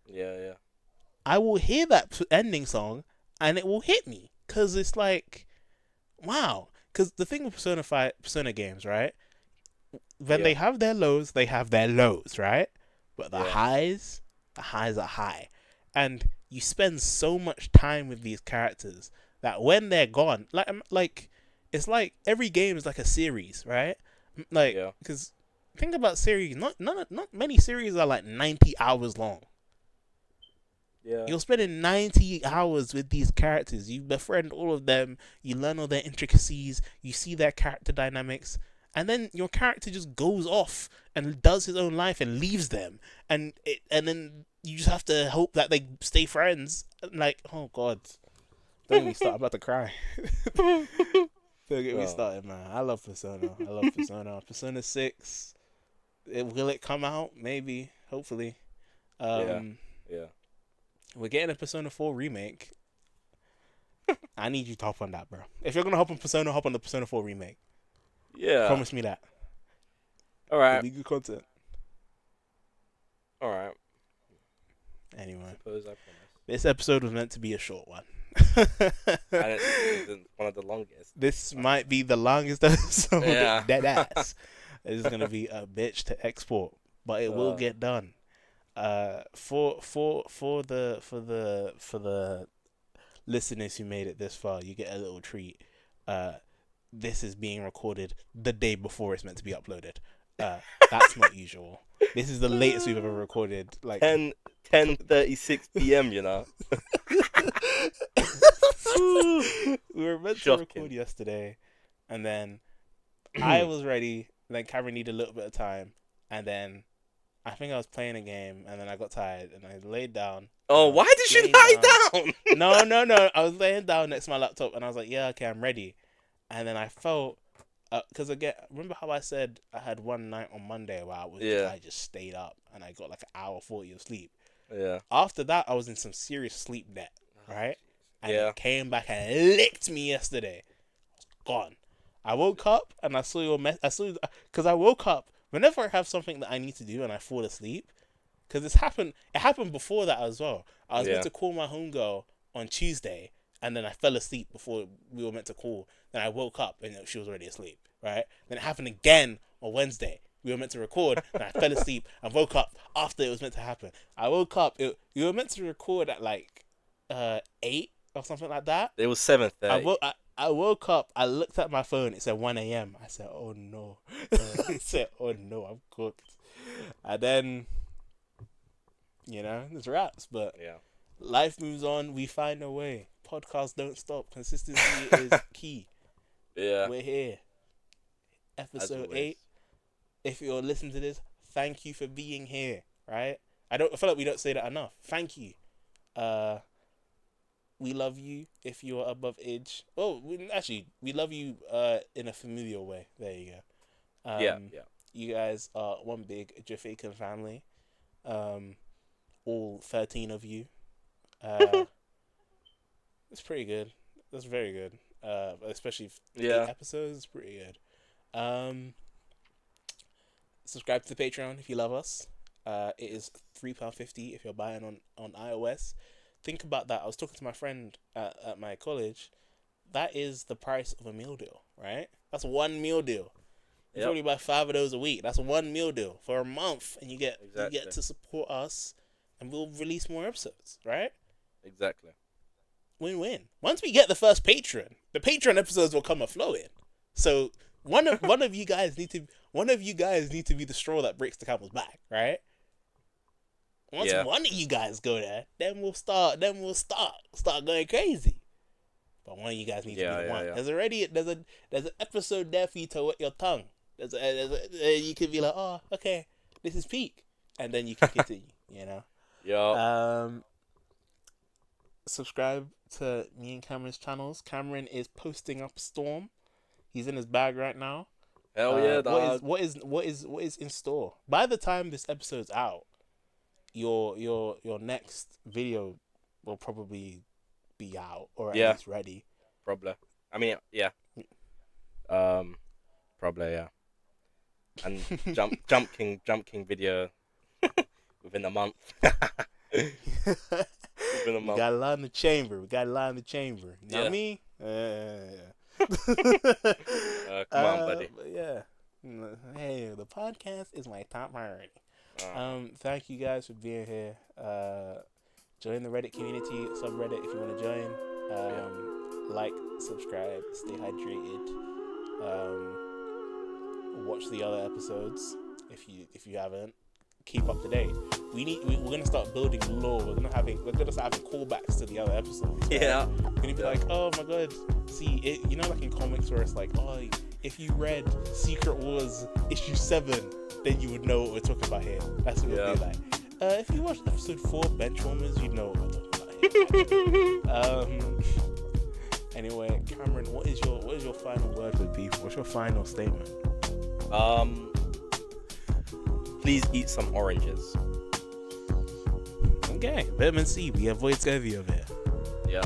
Yeah, yeah.
I will hear that ending song, and it will hit me, because it's like, wow. Because the thing with Persona games, right? When they have their lows, right? But the highs are high. And you spend so much time with these characters that when they're gone, like it's like every game is like a series, right? Like, because think about series. Not many series are like 90 hours long.
Yeah.
You're spending 90 hours with these characters. You befriend all of them. You learn all their intricacies. You see their character dynamics. And then your character just goes off and does his own life and leaves them. And then you just have to hope that they stay friends. Like, oh, God. Don't get me started. I'm about to cry. Don't get me started, man. I love Persona. Persona 6. Will it come out? Maybe. Hopefully.
Yeah.
We're getting a Persona 4 remake. I need you to hop on that, bro. If you're going to hop on Persona, hop on the Persona 4 remake.
Yeah.
Promise me that.
All right.
It'll be good content.
All right.
Anyway.
Suppose I promise.
This episode was meant to be a short one.
And it's one of the longest.
This might be the longest episode.
Yeah.
Dead ass. It's going to be a bitch to export, but it will get done. For the listeners who made it this far, you get a little treat. This is being recorded the day before it's meant to be uploaded. That's not usual. This is the latest we've ever recorded. Like
10:36 p.m. You know.
We were meant to record yesterday, and then I was ready. Then Cameron needed a little bit of time, and then I think I was playing a game, and then I got tired, and I laid down.
Oh, why did you lie down?
No. I was laying down next to my laptop, and I was like, yeah, okay, I'm ready. And then I felt, because again, remember how I said I had one night on Monday where I just stayed up, and I got like an hour 40 of sleep.
Yeah.
After that, I was in some serious sleep debt, right? And it came back and licked me yesterday. Gone. I woke up, and I saw your because I woke up. Whenever I have something that I need to do and I fall asleep, because it happened before that as well. I was meant to call my homegirl on Tuesday, and then I fell asleep before we were meant to call. Then I woke up and she was already asleep, right? Then it happened again on Wednesday. We were meant to record, and I fell asleep and woke up after it was meant to happen. I woke up. You were meant to record at like 8 or something like that.
It was 7:30.
I woke up. I looked at my phone. It said 1 a.m. I said, "Oh no!" It said, "Oh no, I'm cooked." And then, it's raps. But
Yeah.
life moves on. We find a way. Podcasts don't stop. Consistency is key.
Yeah.
We're here. Episode 8. If you're listening to this, thank you for being here. Right? I feel like we don't say that enough. Thank you. We love you if you're above age. Oh, we love you in a familial way. There you go.
Yeah.
You guys are one big Jafaican family. All 13 of you. It's pretty good. That's very good. Especially 8 episodes. It's pretty good. Subscribe to the Patreon if you love us. It is £3.50 if you're buying on iOS. Think about that. I was talking to my friend at my college. That is the price of a meal deal, right? That's one meal deal. You only buy 5 of those a week. That's one meal deal for a month, and you get to support us, and we'll release more episodes, right?
Exactly.
Win-win. Once we get the first patron, the Patreon episodes will come a-flowing. So one of you guys need to be the straw that breaks the camel's back, right? Once one of you guys go there, then we'll start going crazy. But one of you guys needs to be the one. Yeah. There's an episode there for you to wet your tongue. You could be like, oh, okay, this is peak, and then you can continue.
Yeah.
Subscribe to me and Cameron's channels. Cameron is posting up Storm. He's in his bag right now.
Hell yeah, dog.
What is in store? By the time this episode's out, your next video will probably be out or at least ready.
Probably. I mean, yeah. Probably, yeah. And Jump King video within a month. Within a month.
We got a lot in the chamber. You know what I mean?
Come on, buddy.
Yeah. Hey, the podcast is my top priority. Thank you guys for being here. Join the Reddit community, subreddit if you want to join. Like, subscribe, stay hydrated. Watch the other episodes if you haven't. Keep up to date. We're gonna start building lore. We're gonna start having callbacks to the other episodes. Right?
Yeah.
We're gonna be like, oh my god, see it. Like in comics where it's like, oh, if you read Secret Wars issue 7, then you would know what we're talking about here. That's what it'll be like. If you watched episode 4, Benchwarmers, you'd know what we're talking about here. Anyway, Cameron, what is your final word for the people? What's your final statement?
Please eat some oranges.
Okay, vitamin C. We avoid scurvy over here.
Yeah.